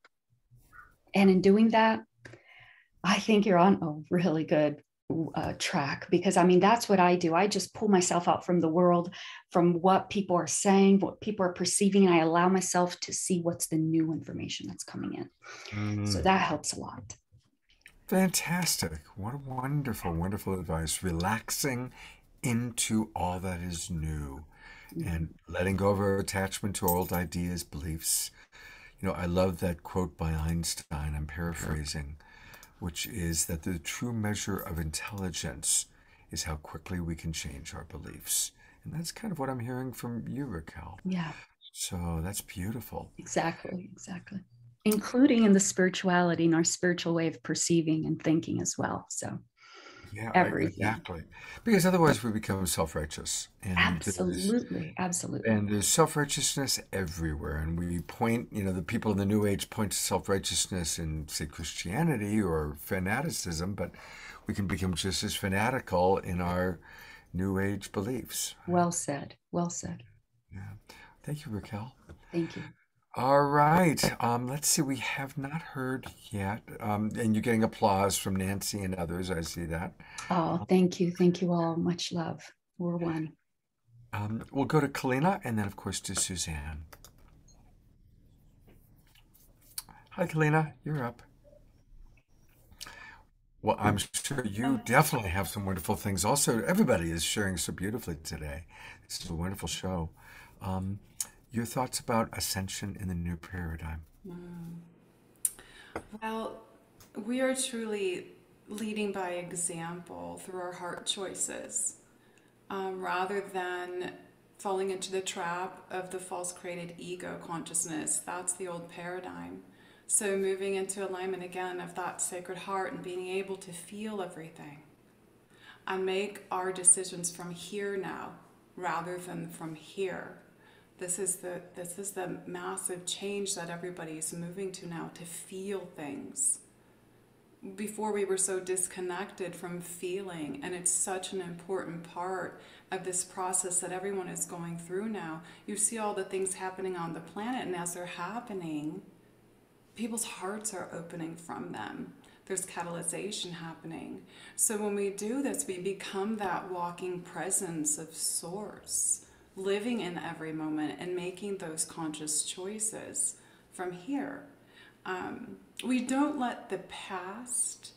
And in doing that, I think you're on a really good track because that's what I do. I just pull myself out from the world, from what people are saying, what people are perceiving, and I allow myself to see what's the new information that's coming in. So that helps a lot. Fantastic. What a wonderful, wonderful advice. Relaxing into all that is new and letting go of our attachment to old ideas, beliefs. I love that quote by Einstein. I'm paraphrasing, which is that the true measure of intelligence is how quickly we can change our beliefs. And that's kind of what I'm hearing from you, Raquel. Yeah. So that's beautiful. Exactly. Including in the spirituality and our spiritual way of perceiving and thinking as well. So yeah, everything. Exactly. Because otherwise we become self-righteous. And absolutely. And there's self-righteousness everywhere. And we point, the people in the New Age point to self-righteousness in, say, Christianity or fanaticism, but we can become just as fanatical in our New Age beliefs. Right? Well said. Yeah. Thank you, Raquel. Thank you. All right. Let's see. We have not heard yet. And you're getting applause from Nancy and others. I see that. Oh, thank you. Thank you all. Much love. We're one. We'll go to Kalina and then, of course, to Suzanne. Hi, Kalina. You're up. Well, I'm sure you definitely have some wonderful things. Also, everybody is sharing so beautifully today. This is a wonderful show. Your thoughts about ascension in the new paradigm? Well, we are truly leading by example through our heart choices, rather than falling into the trap of the false created ego consciousness. That's the old paradigm. So moving into alignment again of that sacred heart and being able to feel everything and make our decisions from here now rather than from here. This is the massive change that everybody's moving to now, to feel things. Before we were so disconnected from feeling, and it's such an important part of this process that everyone is going through now. You see all the things happening on the planet, and as they're happening, people's hearts are opening from them. There's catalyzation happening. So when we do this, we become that walking presence of Source, living in every moment and making those conscious choices from here. We don't let the past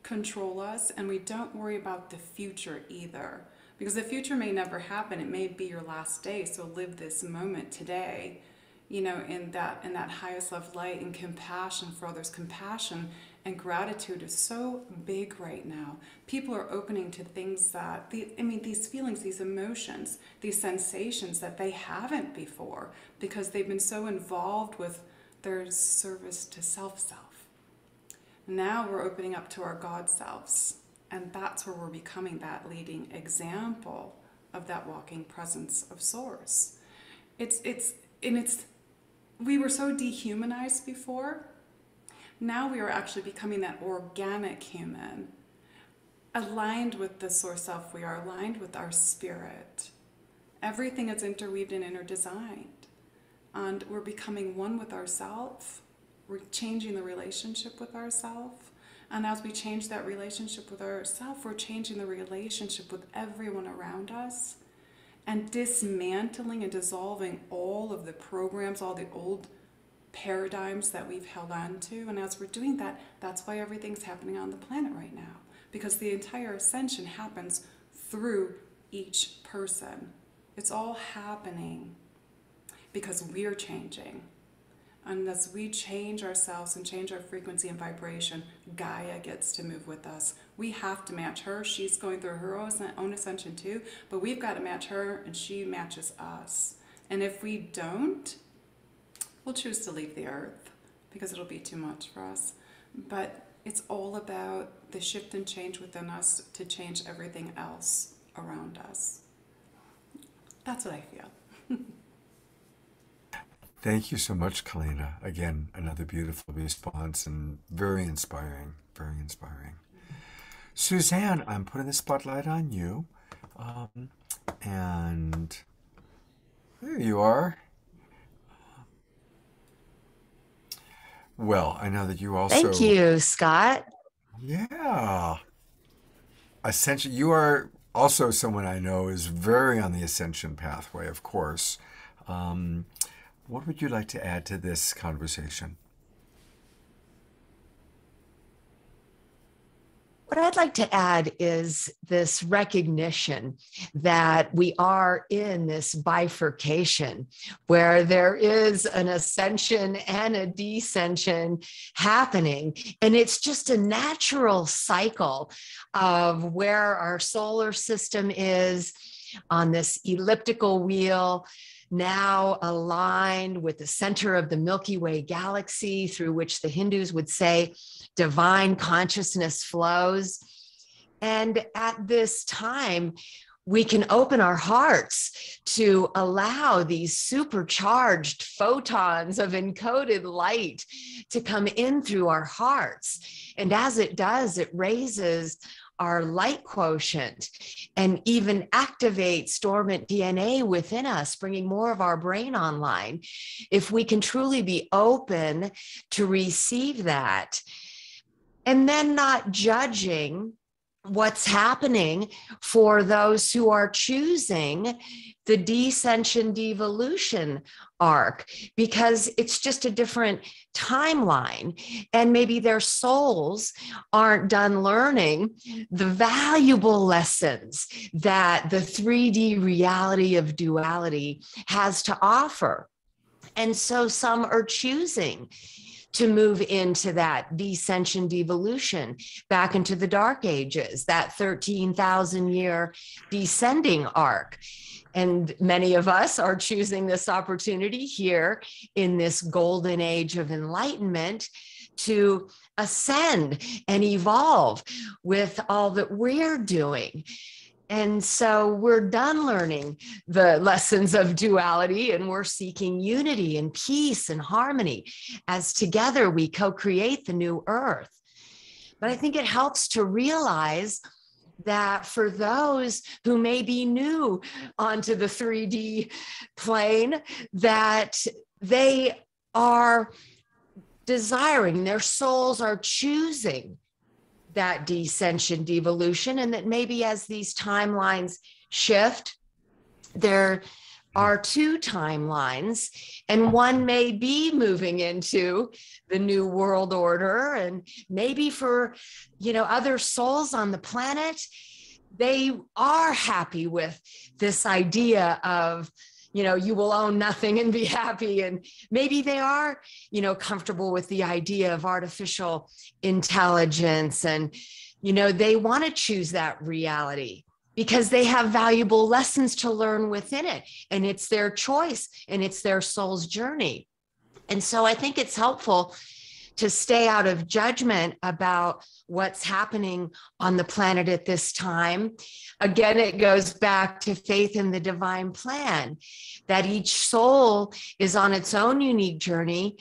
control us, and we don't worry about the future either, because the future may never happen. It may be your last day. So live this moment today, you know, in that highest love, light, and compassion for others. Compassion and gratitude is so big right now. People are opening to things that, these feelings, these emotions, these sensations that they haven't before, because they've been so involved with their service to self. Now we're opening up to our God selves, and that's where we're becoming that leading example of that walking presence of Source. We were so dehumanized before. Now we are actually becoming that organic human, aligned with the Source self. We are aligned with our spirit. Everything is interweaved and interdesigned. And we're becoming one with ourselves. We're changing the relationship with ourselves. And as we change that relationship with ourselves, we're changing the relationship with everyone around us, and dismantling and dissolving all of the programs, all the old paradigms that we've held on to. And as we're doing that, that's why everything's happening on the planet right now, because the entire ascension happens through each person. It's all happening because we're changing. And as we change ourselves and change our frequency and vibration, Gaia gets to move with us. We have to match her. She's going through her own ascension too, but we've got to match her, and she matches us. And if we don't, we'll choose to leave the earth, because it'll be too much for us. But it's all about the shift and change within us to change everything else around us. That's what I feel. Thank you so much, Kalina. Again, another beautiful response and very inspiring, very inspiring. Suzanne, I'm putting the spotlight on you. And there you are. Well, I know that you also... Thank you, Scott. Yeah. Ascension, you are also someone I know is very on the ascension pathway, of course. What would you like to add to this conversation? What I'd like to add is this recognition that we are in this bifurcation where there is an ascension and a descension happening. And it's just a natural cycle of where our solar system is on this elliptical wheel, now aligned with the center of the Milky Way galaxy, through which the Hindus would say divine consciousness flows. And at this time, we can open our hearts to allow these supercharged photons of encoded light to come in through our hearts. And as it does, it raises our light quotient and even activates dormant DNA within us, bringing more of our brain online. If we can truly be open to receive that, and then not judging what's happening for those who are choosing the descension devolution arc, because it's just a different timeline, and maybe their souls aren't done learning the valuable lessons that the 3D reality of duality has to offer. And so some are choosing to move into that descension devolution, back into the dark ages, that 13,000 year descending arc. And many of us are choosing this opportunity here in this golden age of enlightenment to ascend and evolve with all that we're doing. And so we're done learning the lessons of duality, and we're seeking unity and peace and harmony as together we co-create the new earth. But I think it helps to realize that for those who may be new onto the 3D plane, that they are desiring, their souls are choosing that descension, devolution, and that maybe as these timelines shift, there are two timelines, and one may be moving into the new world order, and maybe for, you know, other souls on the planet, they are happy with this idea of, you know, you will own nothing and be happy. And maybe they are, you know, comfortable with the idea of artificial intelligence. And, you know, they want to choose that reality because they have valuable lessons to learn within it. And it's their choice and it's their soul's journey. And so I think it's helpful to stay out of judgment about what's happening on the planet at this time. Again, it goes back to faith in the divine plan, that each soul is on its own unique journey,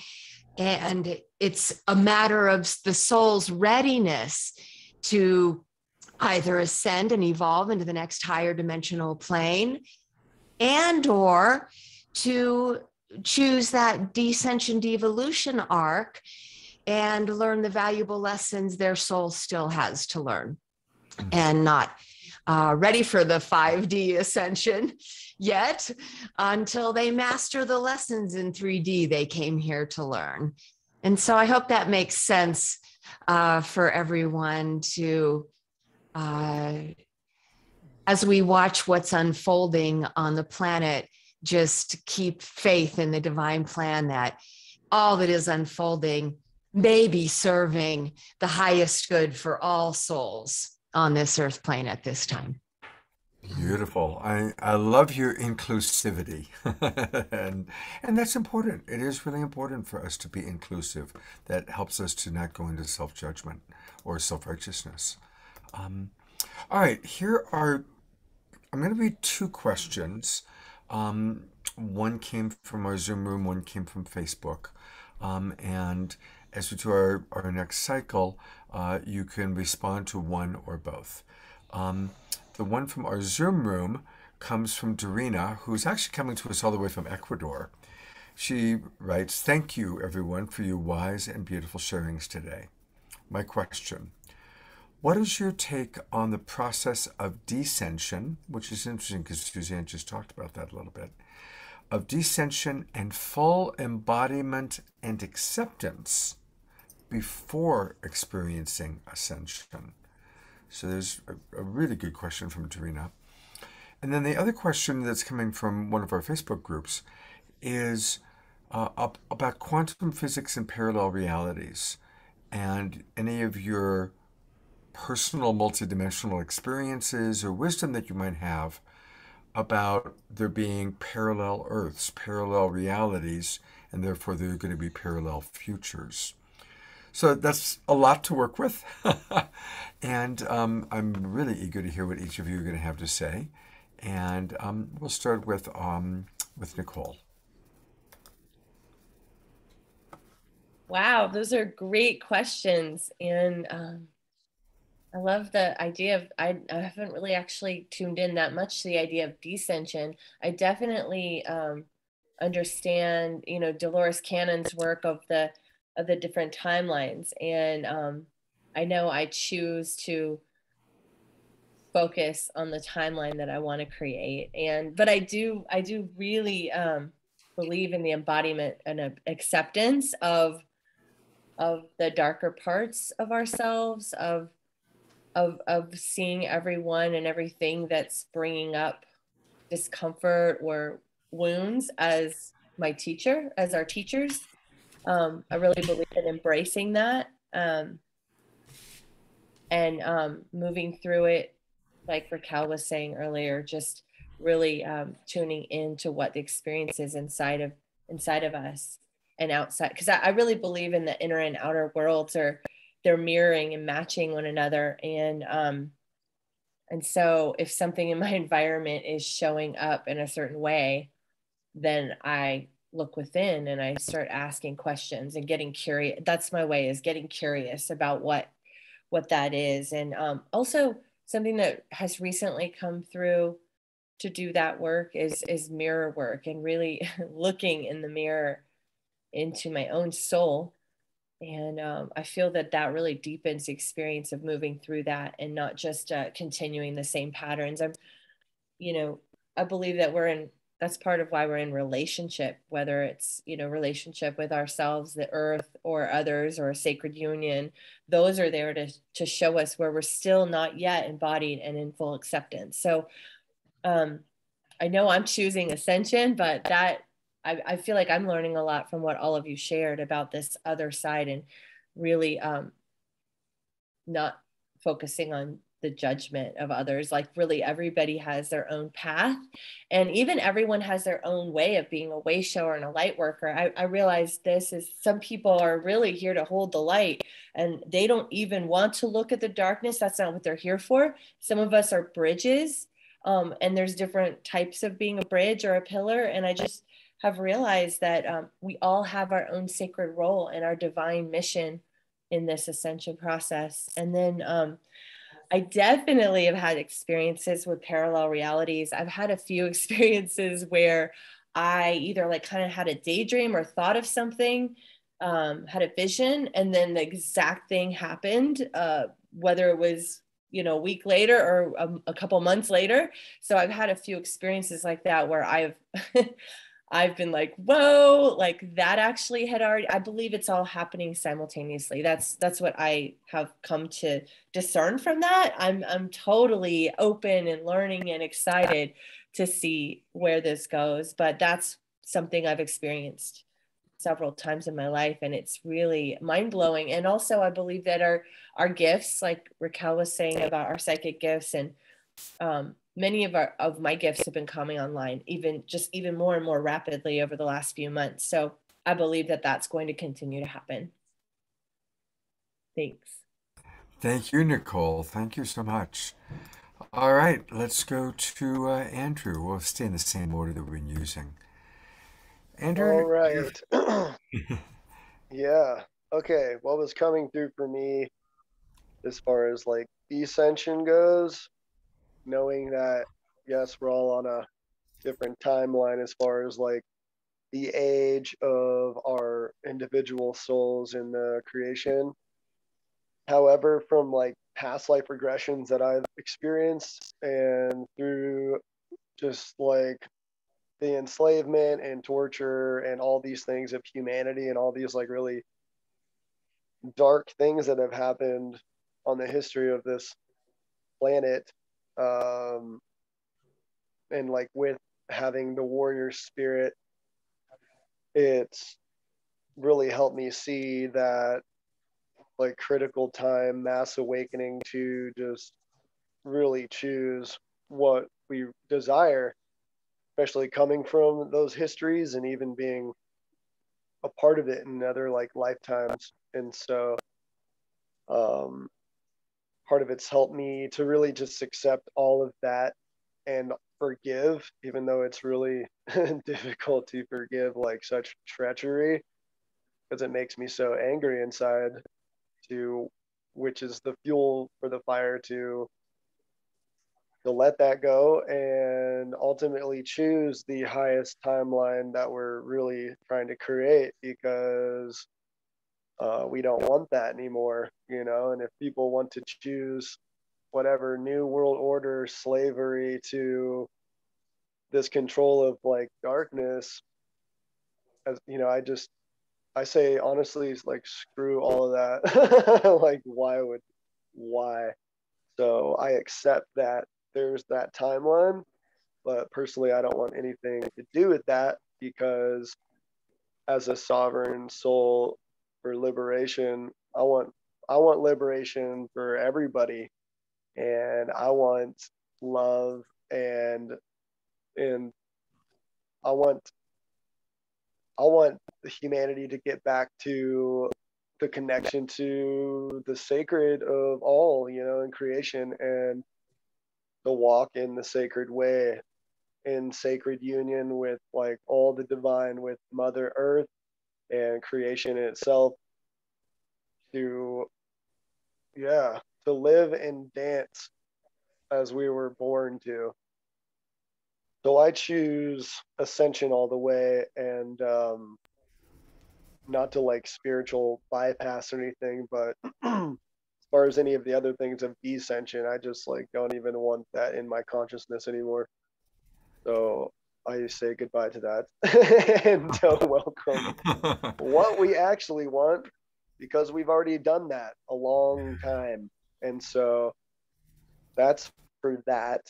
and it's a matter of the soul's readiness to either ascend and evolve into the next higher dimensional plane, and or to choose that descension devolution arc and learn the valuable lessons their soul still has to learn, and not ready for the 5D ascension yet until they master the lessons in 3D they came here to learn. And so I hope that makes sense for everyone to, as we watch what's unfolding on the planet, just keep faith in the divine plan that all that is unfolding may be serving the highest good for all souls on this earth plane at this time. Beautiful. I love your inclusivity. and that's important. It is really important for us to be inclusive. That helps us to not go into self-judgment or self-righteousness. All right, here are, I'm going to read two questions. One came from our Zoom room, one came from Facebook. And as we do our next cycle, you can respond to one or both. The one from our Zoom room comes from Dorina, who's actually coming to us all the way from Ecuador. She writes, "Thank you, everyone, for your wise and beautiful sharings today. My question, what is your take on the process of descension," which is interesting because Suzanne just talked about that a little bit, "of descension and full embodiment and acceptance before experiencing ascension?" So there's a really good question from Dorina. And then the other question that's coming from one of our Facebook groups is about quantum physics and parallel realities, and any of your personal multidimensional experiences or wisdom that you might have about there being parallel Earths, parallel realities, and therefore there are going to be parallel futures. So that's a lot to work with. And I'm really eager to hear what each of you are going to have to say. And we'll start with Nicole. Wow, those are great questions. And I love the idea of, I haven't really actually tuned in that much to the idea of descension. I definitely understand, you know, Dolores Cannon's work of the different timelines. And I know I choose to focus on the timeline that I want to create. But I do really believe in the embodiment and acceptance of the darker parts of ourselves, of seeing everyone and everything that's bringing up discomfort or wounds as my teacher, as our teachers. I really believe in embracing that and moving through it, like Raquel was saying earlier, just really tuning into what the experience is inside of us and outside. Because I really believe in the inner and outer worlds, or they're mirroring and matching one another. And And so if something in my environment is showing up in a certain way, then I look within and I start asking questions and getting curious. That's my way, is getting curious about what that is. And also something that has recently come through to do that work is mirror work, and really looking in the mirror into my own soul. And I feel that that really deepens the experience of moving through that, and not just continuing the same patterns. You know, I believe that that's part of why we're in relationship, whether it's, relationship with ourselves, the earth, or others, or a sacred union. Those are there to show us where we're still not yet embodied and in full acceptance. So I know I'm choosing ascension, but I feel like I'm learning a lot from what all of you shared about this other side, and really not focusing on the judgment of others. Like, really everybody has their own path, and even everyone has their own way of being a way shower and a light worker. I realize this is, some people are really here to hold the light, and they don't even want to look at the darkness. That's not what they're here for. Some of us are bridges, and there's different types of being a bridge or a pillar. And I just have realized that we all have our own sacred role and our divine mission in this ascension process. And then I definitely have had experiences with parallel realities. I've had a few experiences where I either like kind of had a daydream or thought of something, had a vision, and then the exact thing happened, whether it was, a week later or a couple months later. So I've had a few experiences like that where I've been like, whoa, like that actually had already, I believe it's all happening simultaneously. That's what I have come to discern from that. I'm totally open and learning and excited to see where this goes, but that's something I've experienced several times in my life, and it's really mind-blowing. And also I believe that our gifts, like Raquel was saying about our psychic gifts, and many of my gifts have been coming online even more and more rapidly over the last few months. So I believe that that's going to continue to happen. Thanks. Thank you, Nicole. Thank you so much. All right, let's go to Andrew. We'll stay in the same order that we've been using. Andrew. All right. Yeah. Okay. What was coming through for me as far as like ascension goes, knowing that, yes, we're all on a different timeline as far as like the age of our individual souls in the creation. However, from like past life regressions that I've experienced, and through just like the enslavement and torture and all these things of humanity and all these like really dark things that have happened on the history of this planet, and like with having the warrior spirit, it's really helped me see that like critical time, mass awakening to just really choose what we desire, especially coming from those histories and even being a part of it in other like lifetimes. And so part of it's helped me to really just accept all of that and forgive, even though it's really difficult to forgive like such treachery, because it makes me so angry inside, which is the fuel for the fire to let that go and ultimately choose the highest timeline that we're really trying to create, because we don't want that anymore, and if people want to choose whatever new world order, slavery to this control of like darkness, as I say honestly, it's like screw all of that. Like why? So I accept that there's that timeline, but personally I don't want anything to do with that, because as a sovereign soul for liberation, I want liberation for everybody, and I want love, and I want humanity to get back to the connection to the sacred of all, in creation. And to walk in the sacred way, in sacred union with like all the divine, with Mother Earth and creation itself, to yeah, to live and dance as we were born to. So I choose ascension all the way, and not to like spiritual bypass or anything, but as far as any of the other things of descension, I just like don't even want that in my consciousness anymore. So I say goodbye to that and welcome what we actually want, because we've already done that a long time. And so that's for that.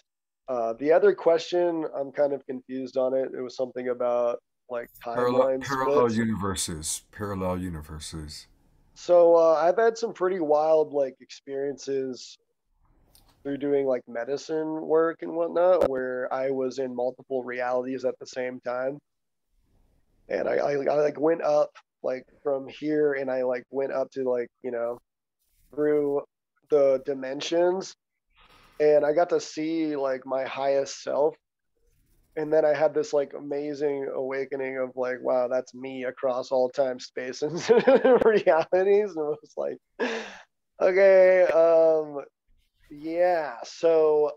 The other question, I'm kind of confused on it. It was something about like timeline Parallel splits. universes. Parallel universes. So I've had some pretty wild like experiences through doing like medicine work and whatnot, where I was in multiple realities at the same time. And I like went up like from here, and I like went up to like, you know, through the dimensions, and I got to see like my highest self. And then I had this like amazing awakening of like, wow, that's me across all time, space, and realities. And it was like, okay, yeah. So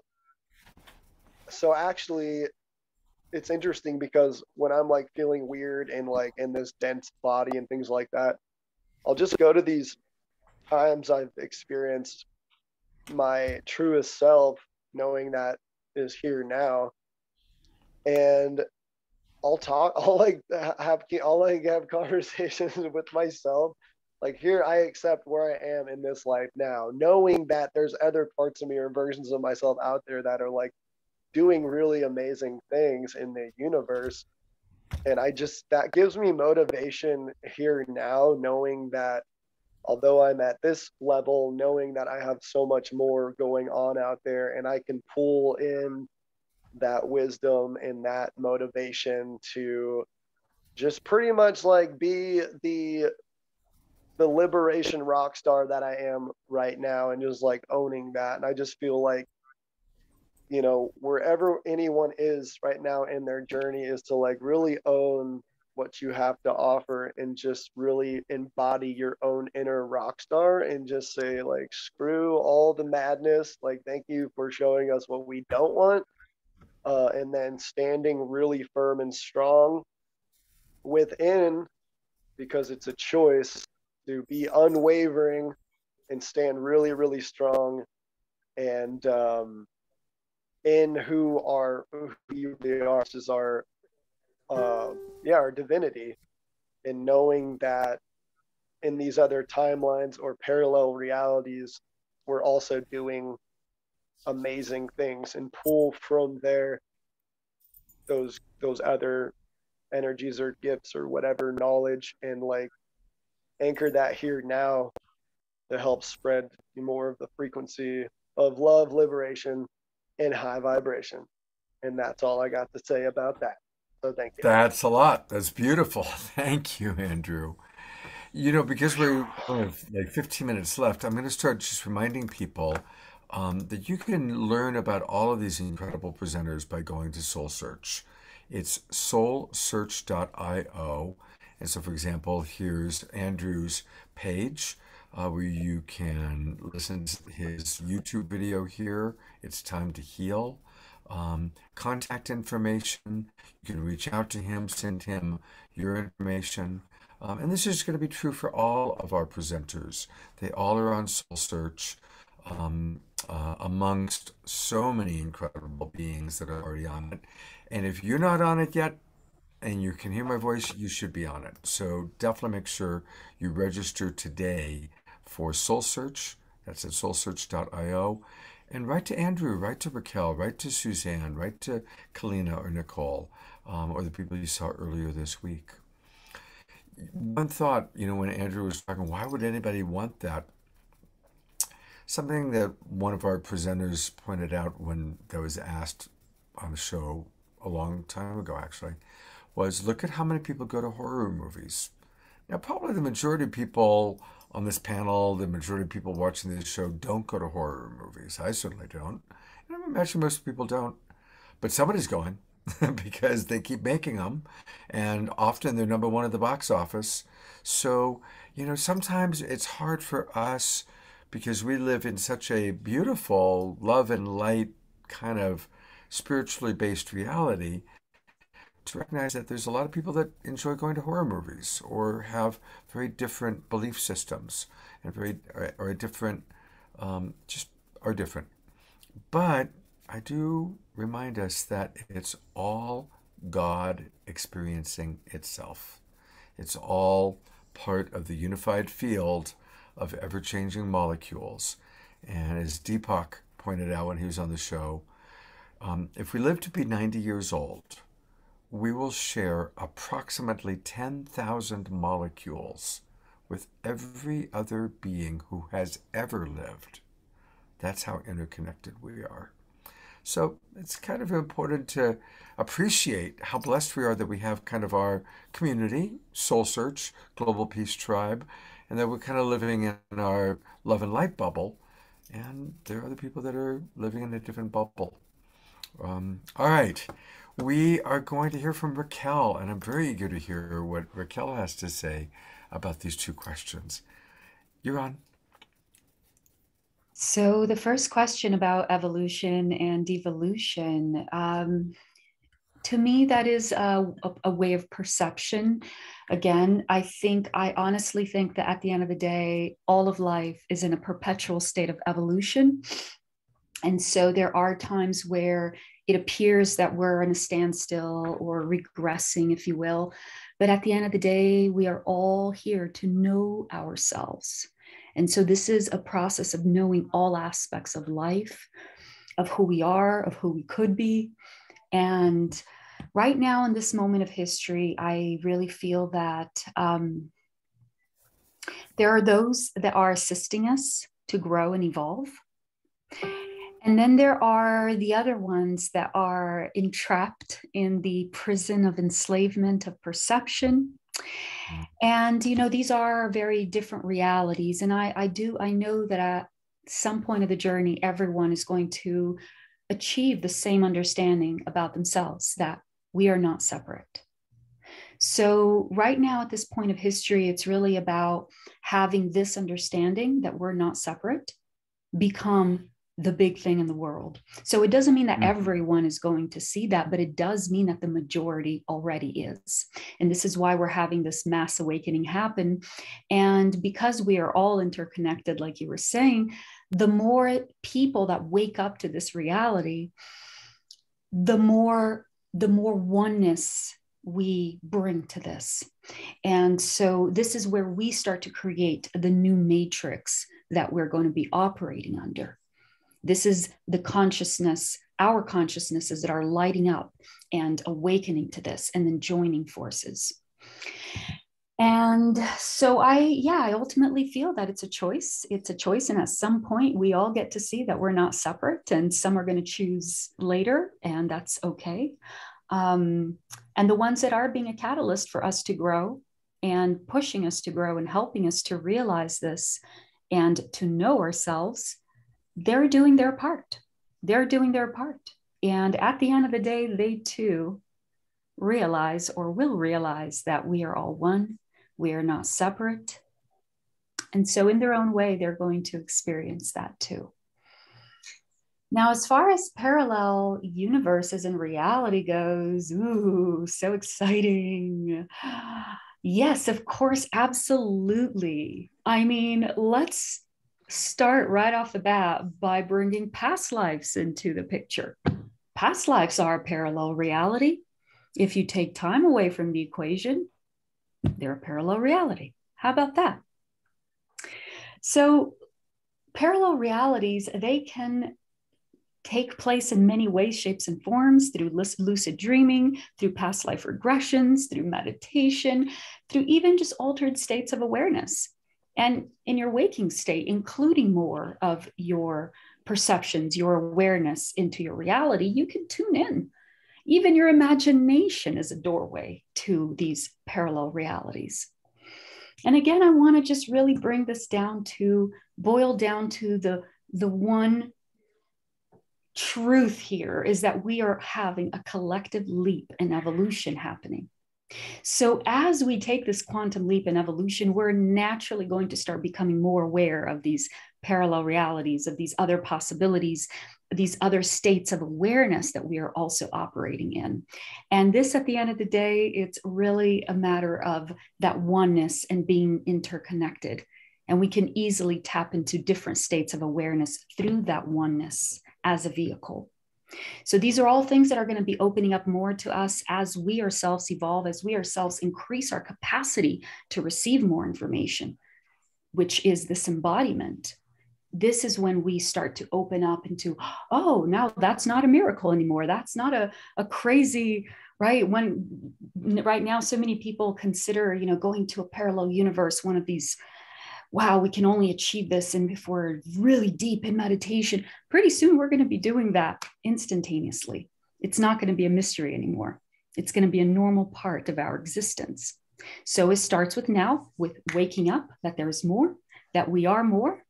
actually, it's interesting because when I'm like feeling weird and like in this dense body and things like that, I'll just go to these times I've experienced my truest self, knowing that is here now, and I'll like have conversations with myself. Like, here, I accept where I am in this life now, knowing that there's other parts of me or versions of myself out there that are like doing really amazing things in the universe. And that gives me motivation here now, knowing that although I'm at this level, knowing that I have so much more going on out there, and I can pull in that wisdom and that motivation to just pretty much like be the liberation rock star that I am right now, and just like owning that. And I just feel like, you know, wherever anyone is right now in their journey, is to like really own what you have to offer and just really embody your own inner rock star, and just say like, screw all the madness, like thank you for showing us what we don't want, and then standing really firm and strong within, because it's a choice to be unwavering and stand really, really strong, and in who you really are. This is our our divinity, and knowing that in these other timelines or parallel realities, we're also doing amazing things, and pull from there those other energies or gifts or whatever knowledge, and like anchor that here now to help spread more of the frequency of love, liberation, and high vibration. And that's all I got to say about that. So thank you. That's a lot. That's beautiful. Thank you, Andrew. You know, because we only have like 15 minutes left, I'm going to start just reminding people that you can learn about all of these incredible presenters by going to SoulSearch. It's soulsearch.io. And so, for example, here's Andrew's page where you can listen to his YouTube video here. It's Time to Heal. Contact information. You can reach out to him, send him your information. And this is going to be true for all of our presenters. They all are on SoulSearch, amongst so many incredible beings that are already on it. And if you're not on it yet, and you can hear my voice, you should be on it. So definitely make sure you register today for SoulSearch. That's at soulsearch.io. And write to Andrew, write to Raquel, write to Suzanne, write to Kalina or Nicole, or the people you saw earlier this week. One thought, you know, when Andrew was talking, why would anybody want that? Something that one of our presenters pointed out when that was asked on the show a long time ago, actually, was look at how many people go to horror movies. Now, probably the majority of people on this panel, the majority of people watching this show don't go to horror movies. I certainly don't. And I imagine most people don't. But somebody's going because they keep making them. And often they're number one at the box office. So, sometimes it's hard for us because we live in such a beautiful love and light kind of spiritually based reality to recognize that there's a lot of people that enjoy going to horror movies or have very different belief systems and are different, just are different. But I do remind us that it's all God experiencing itself. It's all part of the unified field of ever-changing molecules. And as Deepak pointed out when he was on the show, if we live to be 90 years old, we will share approximately 10,000 molecules with every other being who has ever lived. That's how interconnected we are. So it's kind of important to appreciate how blessed we are that we have kind of our community, SoulSearch, Global Peace Tribe, and that we're kind of living in our love and light bubble. And there are other people that are living in a different bubble. All right. We are going to hear from Raquel, and I'm very eager to hear what Raquel has to say about these two questions. You're on. So the first question about evolution and devolution, to me, that is a way of perception. Again, I honestly think that at the end of the day, all of life is in a perpetual state of evolution. And so there are times where it appears that we're in a standstill or regressing, if you will. But at the end of the day, we are all here to know ourselves. And so this is a process of knowing all aspects of life, of who we are, of who we could be. And right now in this moment of history, I really feel that there are those that are assisting us to grow and evolve. And then there are the other ones that are entrapped in the prison of enslavement of perception. And, these are very different realities. And I know that at some point of the journey, everyone is going to achieve the same understanding about themselves, that we are not separate. So right now at this point of history, it's really about having this understanding that we're not separate become the big thing in the world. So it doesn't mean that everyone is going to see that, but it does mean that the majority already is. And this is why we're having this mass awakening happen. And because we are all interconnected, like you were saying, the more people that wake up to this reality, the more oneness we bring to this. And so this is where we start to create the new matrix that we're going to be operating under. This is the consciousness, our consciousnesses that are lighting up and awakening to this and then joining forces. And so I ultimately feel that it's a choice. It's a choice. And at some point, we all get to see that we're not separate, and some are going to choose later, and that's okay. And the ones that are being a catalyst for us to grow and pushing us to grow and helping us to realize this and to know ourselves, they're doing their part. They're doing their part. And at the end of the day, they too realize or will realize that we are all one. We are not separate. And so in their own way, they're going to experience that too. Now, as far as parallel universes and reality goes, ooh, so exciting. Yes, of course, absolutely. I mean, let's start right off the bat by bringing past lives into the picture. Past lives are a parallel reality. If you take time away from the equation, they're a parallel reality. How about that? So parallel realities, they can take place in many ways, shapes, and forms, through lucid dreaming, through past life regressions, through meditation, through even just altered states of awareness. And in your waking state, including more of your perceptions, your awareness into your reality, you can tune in. Even your imagination is a doorway to these parallel realities. And again, I want to just really bring this down to boil down to the one truth here is that we are having a collective leap in evolution happening. So as we take this quantum leap in evolution, we're naturally going to start becoming more aware of these parallel realities, of these other possibilities, these other states of awareness that we are also operating in. And this, at the end of the day, it's really a matter of that oneness and being interconnected. And we can easily tap into different states of awareness through that oneness as a vehicle. So these are all things that are going to be opening up more to us as we ourselves evolve, as we ourselves increase our capacity to receive more information, which is this embodiment. This is when we start to open up into, oh, now that's not a miracle anymore. That's not a crazy, right? When right now, so many people consider, going to a parallel universe, one of these, wow, we can only achieve this. And if we're really deep in meditation, pretty soon we're going to be doing that instantaneously. It's not going to be a mystery anymore. It's going to be a normal part of our existence. So it starts with now, with waking up that there is more, that we are more,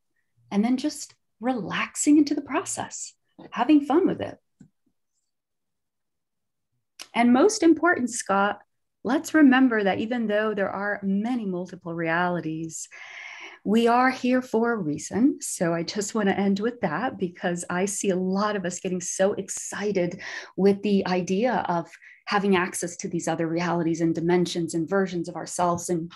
and then just relaxing into the process, having fun with it. And most important, Scott, let's remember that even though there are many multiple realities, we are here for a reason. So I just want to end with that, because I see a lot of us getting so excited with the idea of having access to these other realities and dimensions and versions of ourselves, and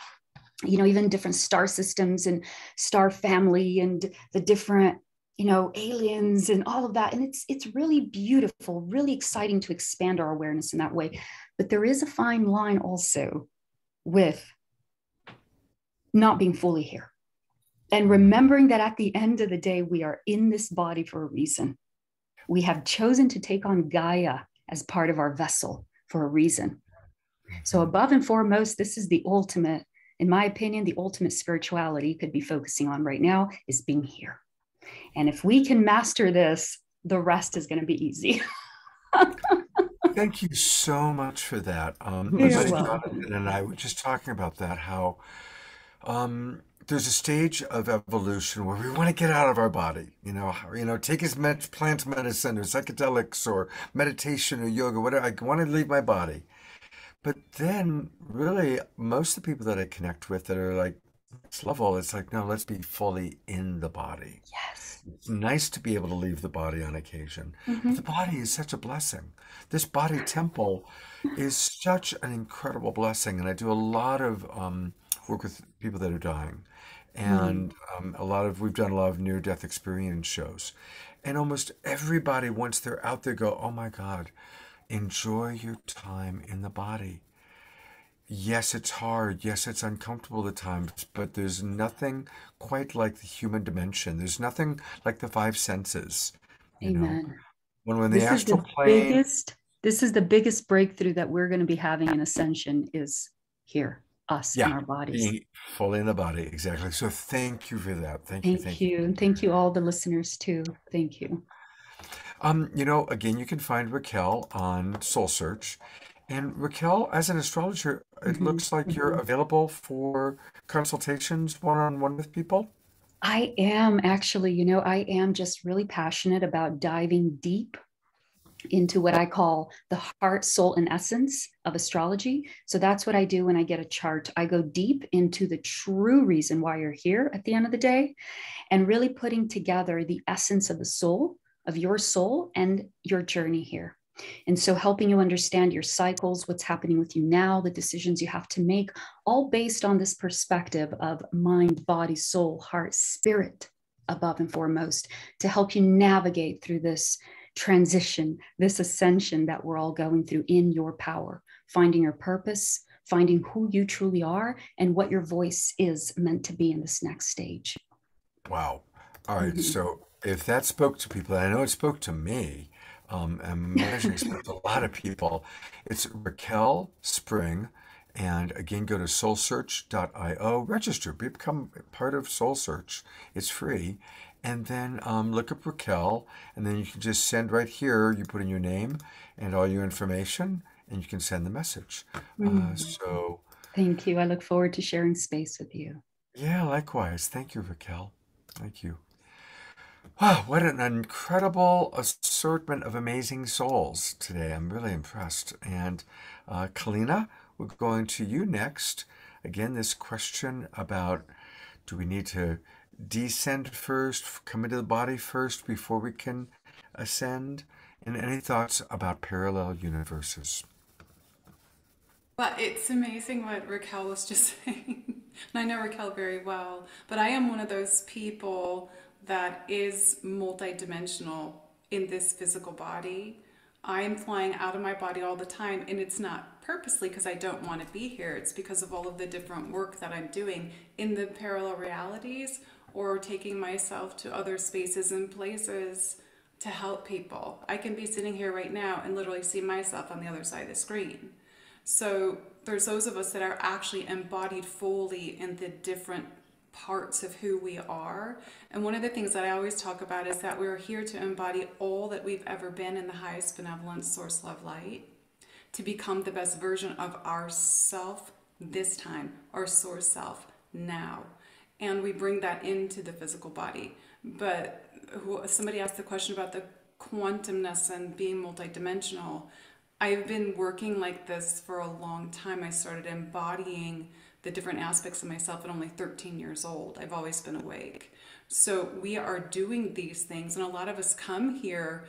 even different star systems and star family and the different aliens and all of that. And it's really beautiful, really exciting to expand our awareness in that way. But there is a fine line also with not being fully here. And remembering that at the end of the day, we are in this body for a reason. We have chosen to take on Gaia as part of our vessel for a reason. So above and foremost, this is the ultimate, in my opinion, the ultimate spirituality you could be focusing on right now is being here. And if we can master this, the rest is going to be easy. Thank you so much for that. You're Jonathan and I were just talking about that, how there's a stage of evolution where we want to get out of our body, take as much plant medicine or psychedelics or meditation or yoga, whatever. I want to leave my body. But then really most of the people that I connect with that are like next level, it's like, no, let's be fully in the body. Yes. It's nice to be able to leave the body on occasion. But the body is such a blessing. This body temple is such an incredible blessing. And I do a lot of work with people that are dying. And we've done a lot of near-death experience shows. And almost everybody, once they're out there, go, oh my God, enjoy your time in the body. Yes, it's hard. Yes, it's uncomfortable at times, but there's nothing quite like the human dimension. There's nothing like the five senses. Amen. When the astral plane, this is the biggest breakthrough that we're going to be having in Ascension is here, us in our bodies. being fully in the body, exactly. So thank you for that. Thank you. Thank you. And thank you all the listeners too. Thank you. Again, you can find Raquel on SoulSearch. And Raquel, as an astrologer, it looks like you're available for consultations one-on-one with people. I am actually, I am just really passionate about diving deep into what I call the heart, soul, and essence of astrology. So that's what I do when I get a chart. I go deep into the true reason why you're here at the end of the day, and really putting together the essence of the soul, of your soul, and your journey here. And so helping you understand your cycles, what's happening with you now, the decisions you have to make, all based on this perspective of mind, body, soul, heart, spirit, above and foremost, to help you navigate through this transition, this ascension that we're all going through in your power, finding your purpose, finding who you truly are, and what your voice is meant to be in this next stage. Wow. All right. So if that spoke to people, and I know it spoke to me, I'm imagining it spoke to a lot of people, it's Raquel Spring. And again, go to soulsearch.io, register, become part of SoulSearch. It's free. And then look up Raquel, and then you can just send right here, you put in your name and all your information, and you can send the message. So Thank you. I look forward to sharing space with you. Yeah, likewise. Thank you, Raquel. Thank you. Wow, what an incredible assortment of amazing souls today. I'm really impressed. And Kalina, we're going to you next. Again, this question about, do we need to descend first, come into the body first before we can ascend? And any thoughts about parallel universes? Well, it's amazing what Raquel was just saying. And I know Raquel very well, but I am one of those people that is multidimensional in this physical body. I am flying out of my body all the time, and it's not purposely because I don't want to be here. It's because of all of the different work that I'm doing in the parallel realities, or taking myself to other spaces and places to help people. I can be sitting here right now and literally see myself on the other side of the screen. So there's those of us that are actually embodied fully in the different parts of who we are. And one of the things that I always talk about is that we're here to embody all that we've ever been in the highest benevolent source love light, to become the best version of ourself this time, our source self now. And we bring that into the physical body. But somebody asked the question about the quantumness and being multidimensional. I've been working like this for a long time. I started embodying the different aspects of myself at only 13 years old. I've always been awake. So we are doing these things, and a lot of us come here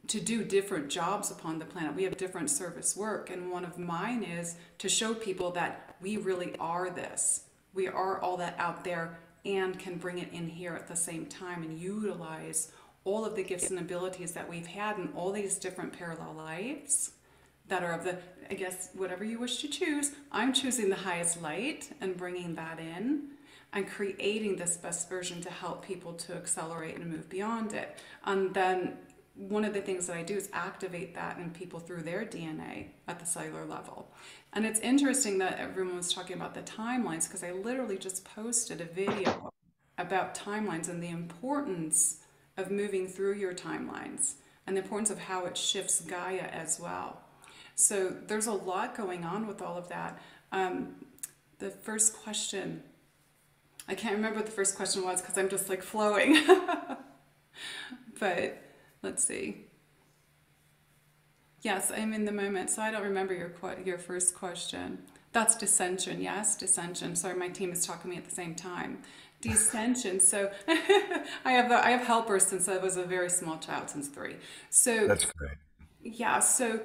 to do different jobs upon the planet. We have different service work, and one of mine is to show people that we really are this. We are all that out there and can bring it in here at the same time and utilize all of the gifts and abilities that we've had in all these different parallel lives that are of the, I guess, whatever you wish to choose. I'm choosing the highest light and bringing that in and creating this best version to help people to accelerate and move beyond it. And then one of the things that I do is activate that in people through their DNA at the cellular level. And it's interesting that everyone was talking about the timelines, because I literally just posted a video about timelines and the importance of moving through your timelines and the importance of how it shifts Gaia as well. So there's a lot going on with all of that. The first question, I can't remember what the first question was because I'm just like flowing. But let's see. Yes, I'm in the moment, so I don't remember your first question. That's dissension, yes, dissension. Sorry, my team is talking to me at the same time. Dissension. So I have helpers since I was a very small child, since 3. So That's great. Yeah, so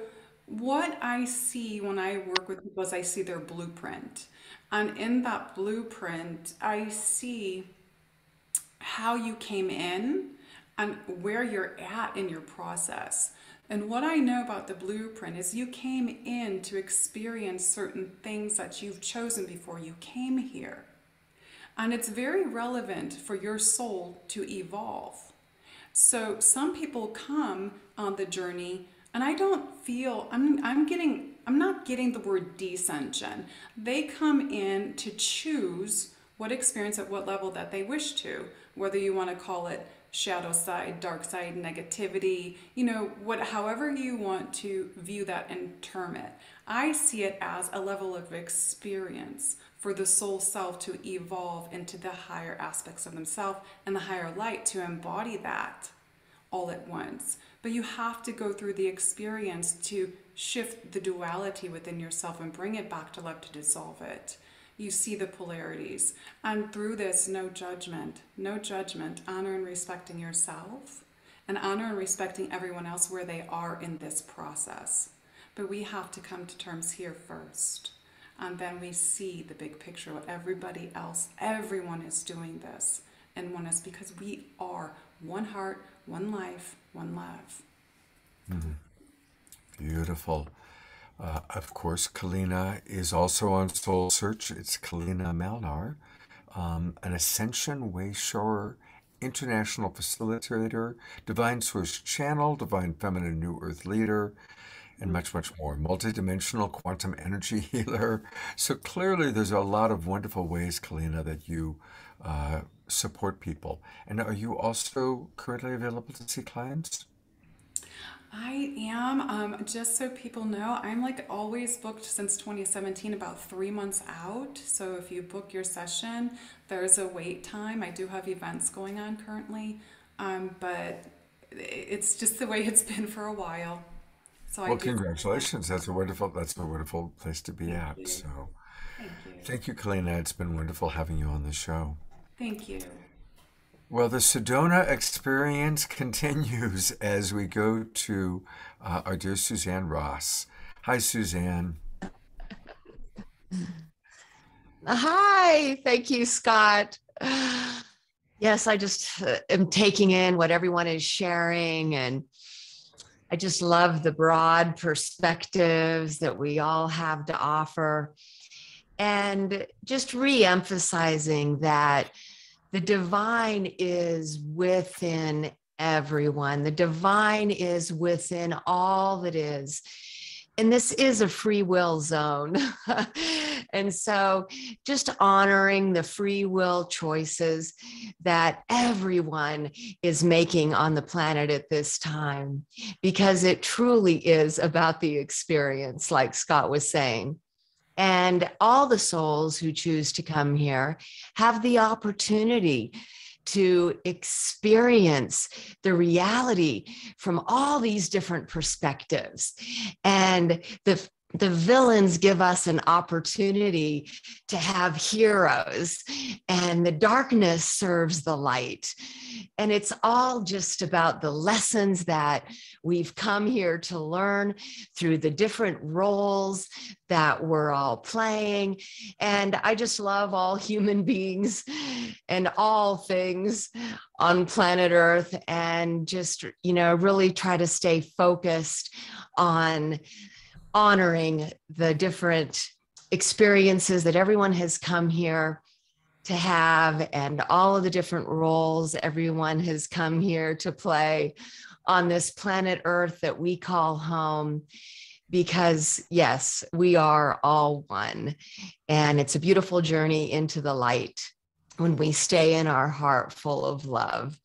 what I see when I work with people is I see their blueprint. And in that blueprint, I see how you came in and where you're at in your process. And what I know about the blueprint is you came in to experience certain things that you've chosen before you came here. And it's very relevant for your soul to evolve. So some people come on the journey, and I don't feel, I'm not getting the word descension. They come in to choose what experience at what level that they wish to, whether you want to call it shadow side, dark side, negativity, however you want to view that and term it. I see it as a level of experience for the soul self to evolve into the higher aspects of themselves and the higher light to embody that all at once. But you have to go through the experience to shift the duality within yourself and bring it back to love, to dissolve it. You see the polarities. And through this, no judgment, honor and respecting yourself, and honor and respecting everyone else where they are in this process. But we have to come to terms here first. And then we see the big picture, what everybody else, everyone is doing this. And one is because we are one heart, one life, one love. Mm-hmm. Beautiful. Of course, Kalina is also on SoulSearch. It's Kalina Malnar, an Ascension Wayshower, international facilitator, Divine Source Channel, Divine Feminine New Earth Leader, and much, much more. Multidimensional quantum energy healer. So clearly there's a lot of wonderful ways, Kalina, that you support people. And are you also currently available to see clients? I am, just so people know, I'm like always booked since 2017, about 3 months out. So if you book your session, there's a wait time. I do have events going on currently, but it's just the way it's been for a while. So I Well, do. congratulations. That's a wonderful place to be Thank at. you. So Thank you. thank you, Kalina. It's been wonderful having you on the show. Thank you. Well, the Sedona experience continues as we go to our dear Suzanne Ross. Hi, Suzanne. Hi, thank you, Scott. Yes, I just am taking in what everyone is sharing, and I just love the broad perspectives that we all have to offer, and just re-emphasizing that the divine is within everyone. The divine is within all that is. And this is a free will zone. And so just honoring the free will choices that everyone is making on the planet at this time, because it truly is about the experience, like Scott was saying. And all the souls who choose to come here have the opportunity to experience the reality from all these different perspectives. And the villains give us an opportunity to have heroes, and the darkness serves the light. And it's all just about the lessons that we've come here to learn through the different roles that we're all playing. And I just love all human beings and all things on planet Earth, and just, really try to stay focused on honoring the different experiences that everyone has come here to have, and all of the different roles everyone has come here to play on this planet Earth that we call home. Because yes, we are all one, and it's a beautiful journey into the light when we stay in our heart full of love.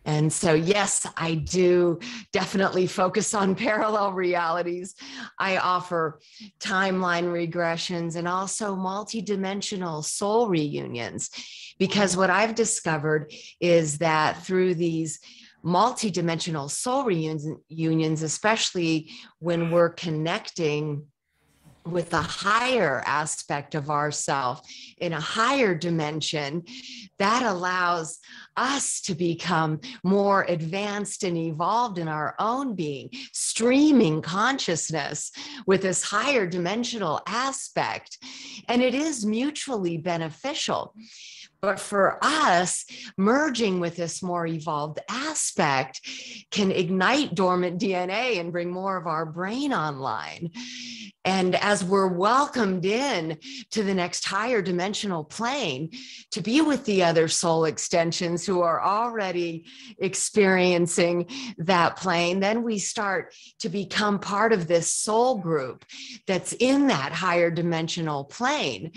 And so, yes, I do definitely focus on parallel realities. I offer timeline regressions and also multidimensional soul reunions, because what I've discovered is that through these multidimensional soul reunions, especially when we're connecting with the higher aspect of ourself in a higher dimension, that allows us to become more advanced and evolved in our own being, streaming consciousness with this higher dimensional aspect. And it is mutually beneficial. But for us, merging with this more evolved aspect can ignite dormant DNA and bring more of our brain online. And as we're welcomed in to the next higher dimensional plane to be with the other soul extensions who are already experiencing that plane, then we start to become part of this soul group that's in that higher dimensional plane.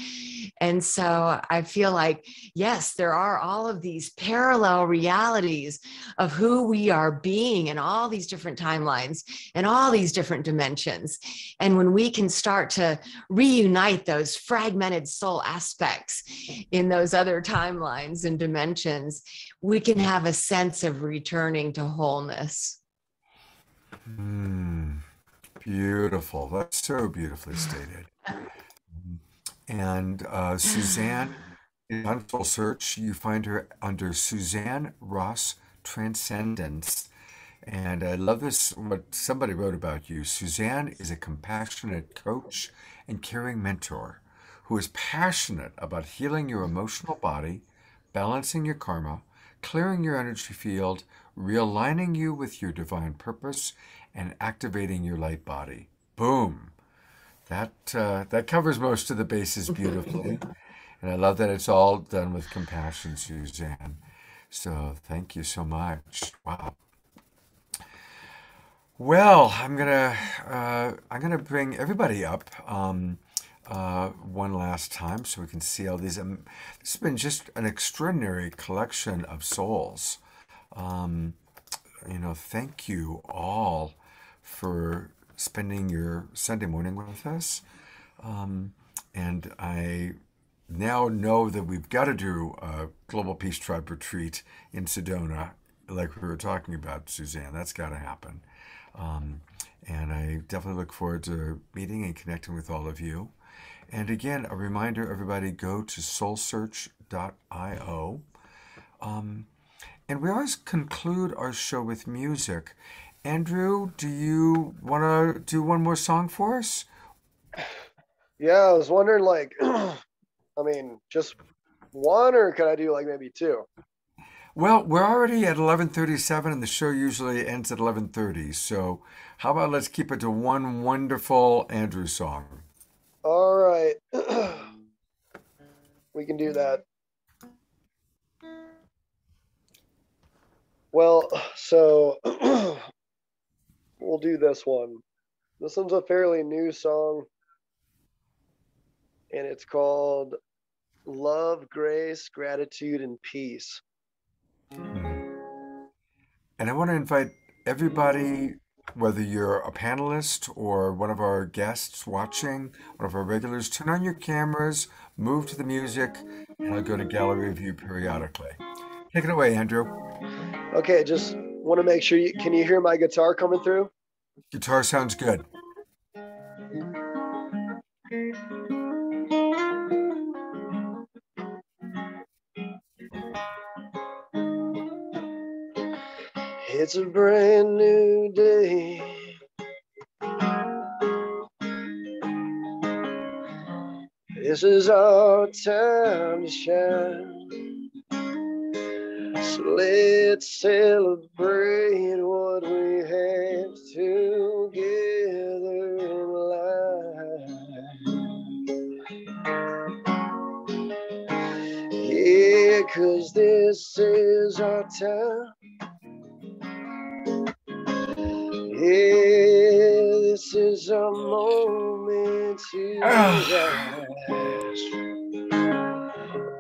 And so I feel like, yes, there are all of these parallel realities of who we are being in all these different timelines and all these different dimensions. And when we can start to reunite those fragmented soul aspects in those other timelines and dimensions, we can have a sense of returning to wholeness. Beautiful. That's so beautifully stated. And Suzanne is on SoulSearch. You find her under Suzanne Ross Transcendence. And I love this, what somebody wrote about you. Suzanne is a compassionate coach and caring mentor who is passionate about healing your emotional body, balancing your karma, clearing your energy field, realigning you with your divine purpose, and activating your light body. Boom. That covers most of the bases beautifully. And I love that it's all done with compassion, Suzanne. So thank you so much. Wow. Well, I'm gonna bring everybody up one last time so we can see all these. This has been just an extraordinary collection of souls. thank you all for spending your Sunday morning with us. And I now know that we've got to do a Global Peace Tribe retreat in Sedona, like we were talking about, Suzanne. That's got to happen. And I definitely look forward to meeting and connecting with all of you. And again, a reminder, everybody, go to soulsearch.io. And we always conclude our show with music. Andrew, do you want to do one more song for us? Yeah, I was wondering, like, I mean, just one, or could I do like maybe two? Well, we're already at 11:37, and the show usually ends at 11:30. So how about let's keep it to one wonderful Andrew song? All right. We can do that. Well, so we'll do this one. This one's a fairly new song, and it's called Love, Grace, Gratitude, and Peace. And I want to invite everybody, whether you're a panelist or one of our guests watching, one of our regulars, turn on your cameras, move to the music, and I'll go to gallery view periodically. Take it away, Andrew. Okay, just want to make sure can you hear my guitar coming through? Guitar sounds good. It's a brand new day. This is our time to shine. So let's celebrate what we have together in life. Yeah, 'cause this is our time. Yeah, this is our moment to rise.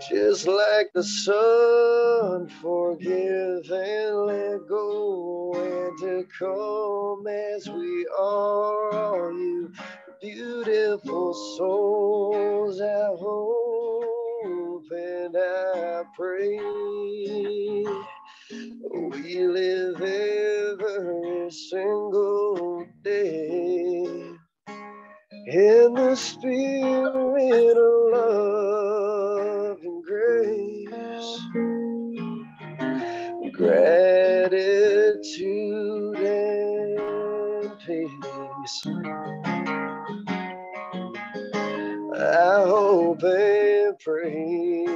Just like the sun, forgive and let go, and to come as we are, all you beautiful souls. I hope and I pray we live every single day in the spirit of love and grace, gratitude and peace. I hope and pray.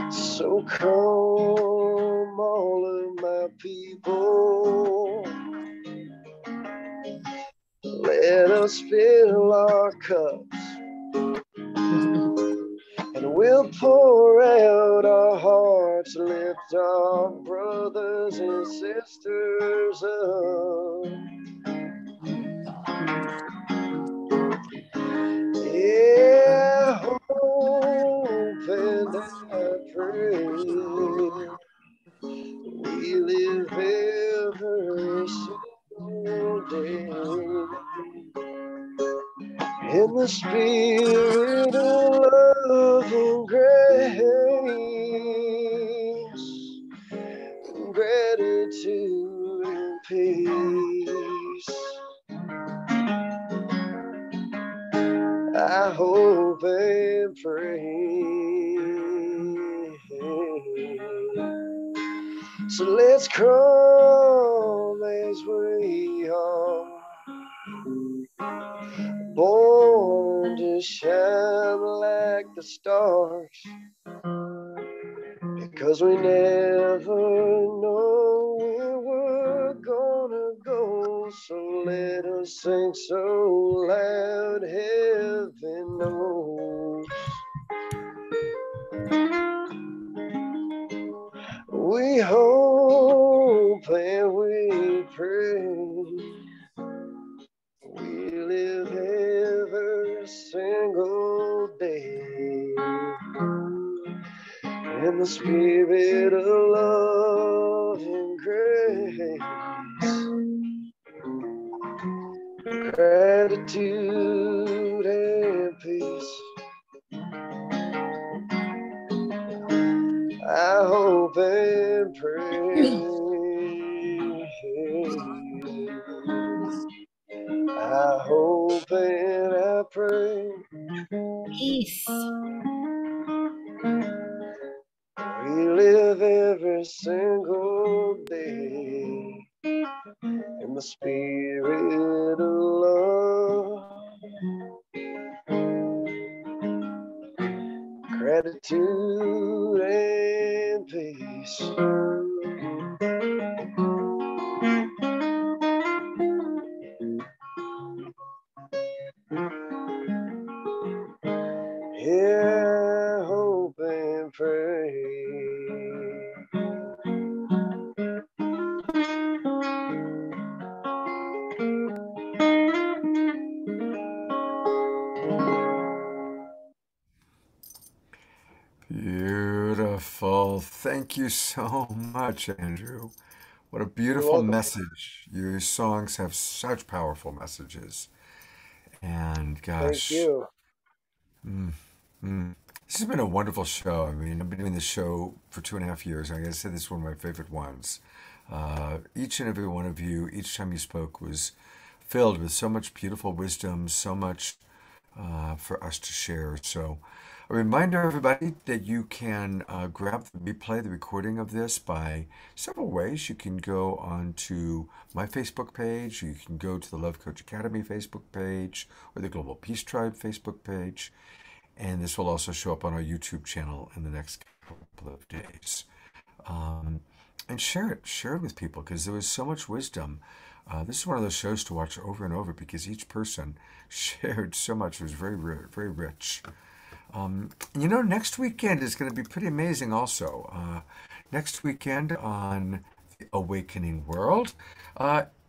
So come, all of my people, let us fill our cups, and we'll pour out our hearts, lift our brothers and sisters up. Yeah, I hope and I pray we live every single day in the spirit of love and grace, gratitude and peace. I hope and pray. So let's come as we are, born to shine like the stars, because we never know where we're gonna go. So let us sing so loud heaven knows. We hope and we pray we live every single day in the spirit of love and grace, gratitude and peace. I hope and pray. I hope and I pray. Peace. We live every single day in the spirit of love, gratitude and peace. Yeah, hope and pray. Beautiful. Thank you so much, Andrew. What a You're beautiful welcome. message. Your songs have such powerful messages. And Thank gosh, you. mm, this has been a wonderful show. I mean, I've been doing this show for 2.5 years. I gotta say, this is one of my favorite ones. Each and every one of you, each time you spoke, was filled with so much beautiful wisdom, so much for us to share. So, a reminder, everybody, that you can grab the replay, the recording of this by several ways. You can go onto my Facebook page, you can go to the Love Coach Academy Facebook page, or the Global Peace Tribe Facebook page, and this will also show up on our YouTube channel in the next couple of days. And share it with people, because there was so much wisdom. This is one of those shows to watch over and over, because each person shared so much. It was very, very rich. Next weekend is going to be pretty amazing also. Next weekend on The Awakening World,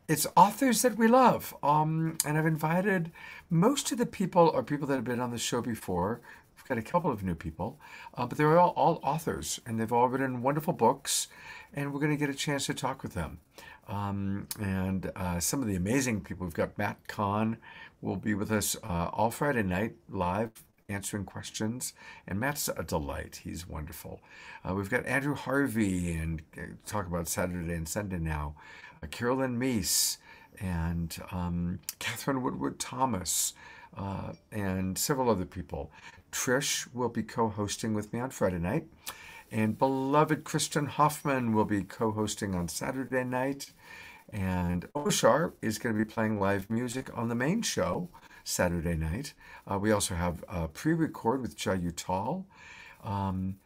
it's authors that we love. And I've invited most of the people are people that have been on the show before. We've got a couple of new people, but they're all authors, and they've all written wonderful books, and we're going to get a chance to talk with them. And some of the amazing people, we've got Matt Kahn will be with us all Friday night live, answering questions, and Matt's a delight. He's wonderful. We've got Andrew Harvey, and talk about Saturday and Sunday now, Carolyn Meese, and Catherine Woodward Thomas, and several other people. Trish will be co-hosting with me on Friday night, and beloved Kristen Hoffman will be co-hosting on Saturday night, and Oshar is going to be playing live music on the main show Saturday night. We also have a pre-record with Jai Utal, and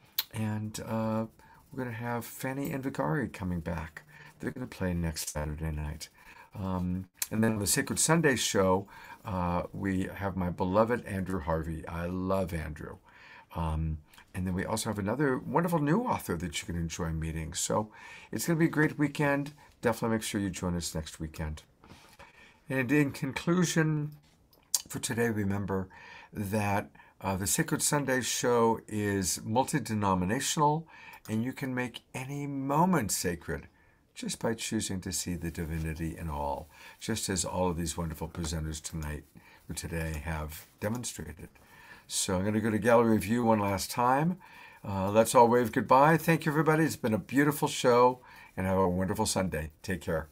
we're going to have Fanny and Vigari coming back. They're going to play next Saturday night. And then on the Sacred Sunday show, we have my beloved Andrew Harvey. I love Andrew. And then we also have another wonderful new author that you can enjoy meeting. So it's going to be a great weekend. Definitely make sure you join us next weekend. And in conclusion, for today, remember that the Sacred Sunday show is multi-denominational, and you can make any moment sacred just by choosing to see the divinity in all, just as all of these wonderful presenters tonight or today have demonstrated. So I'm going to go to gallery view one last time. Let's all wave goodbye. Thank you, everybody. It's been a beautiful show, and have a wonderful Sunday. Take care.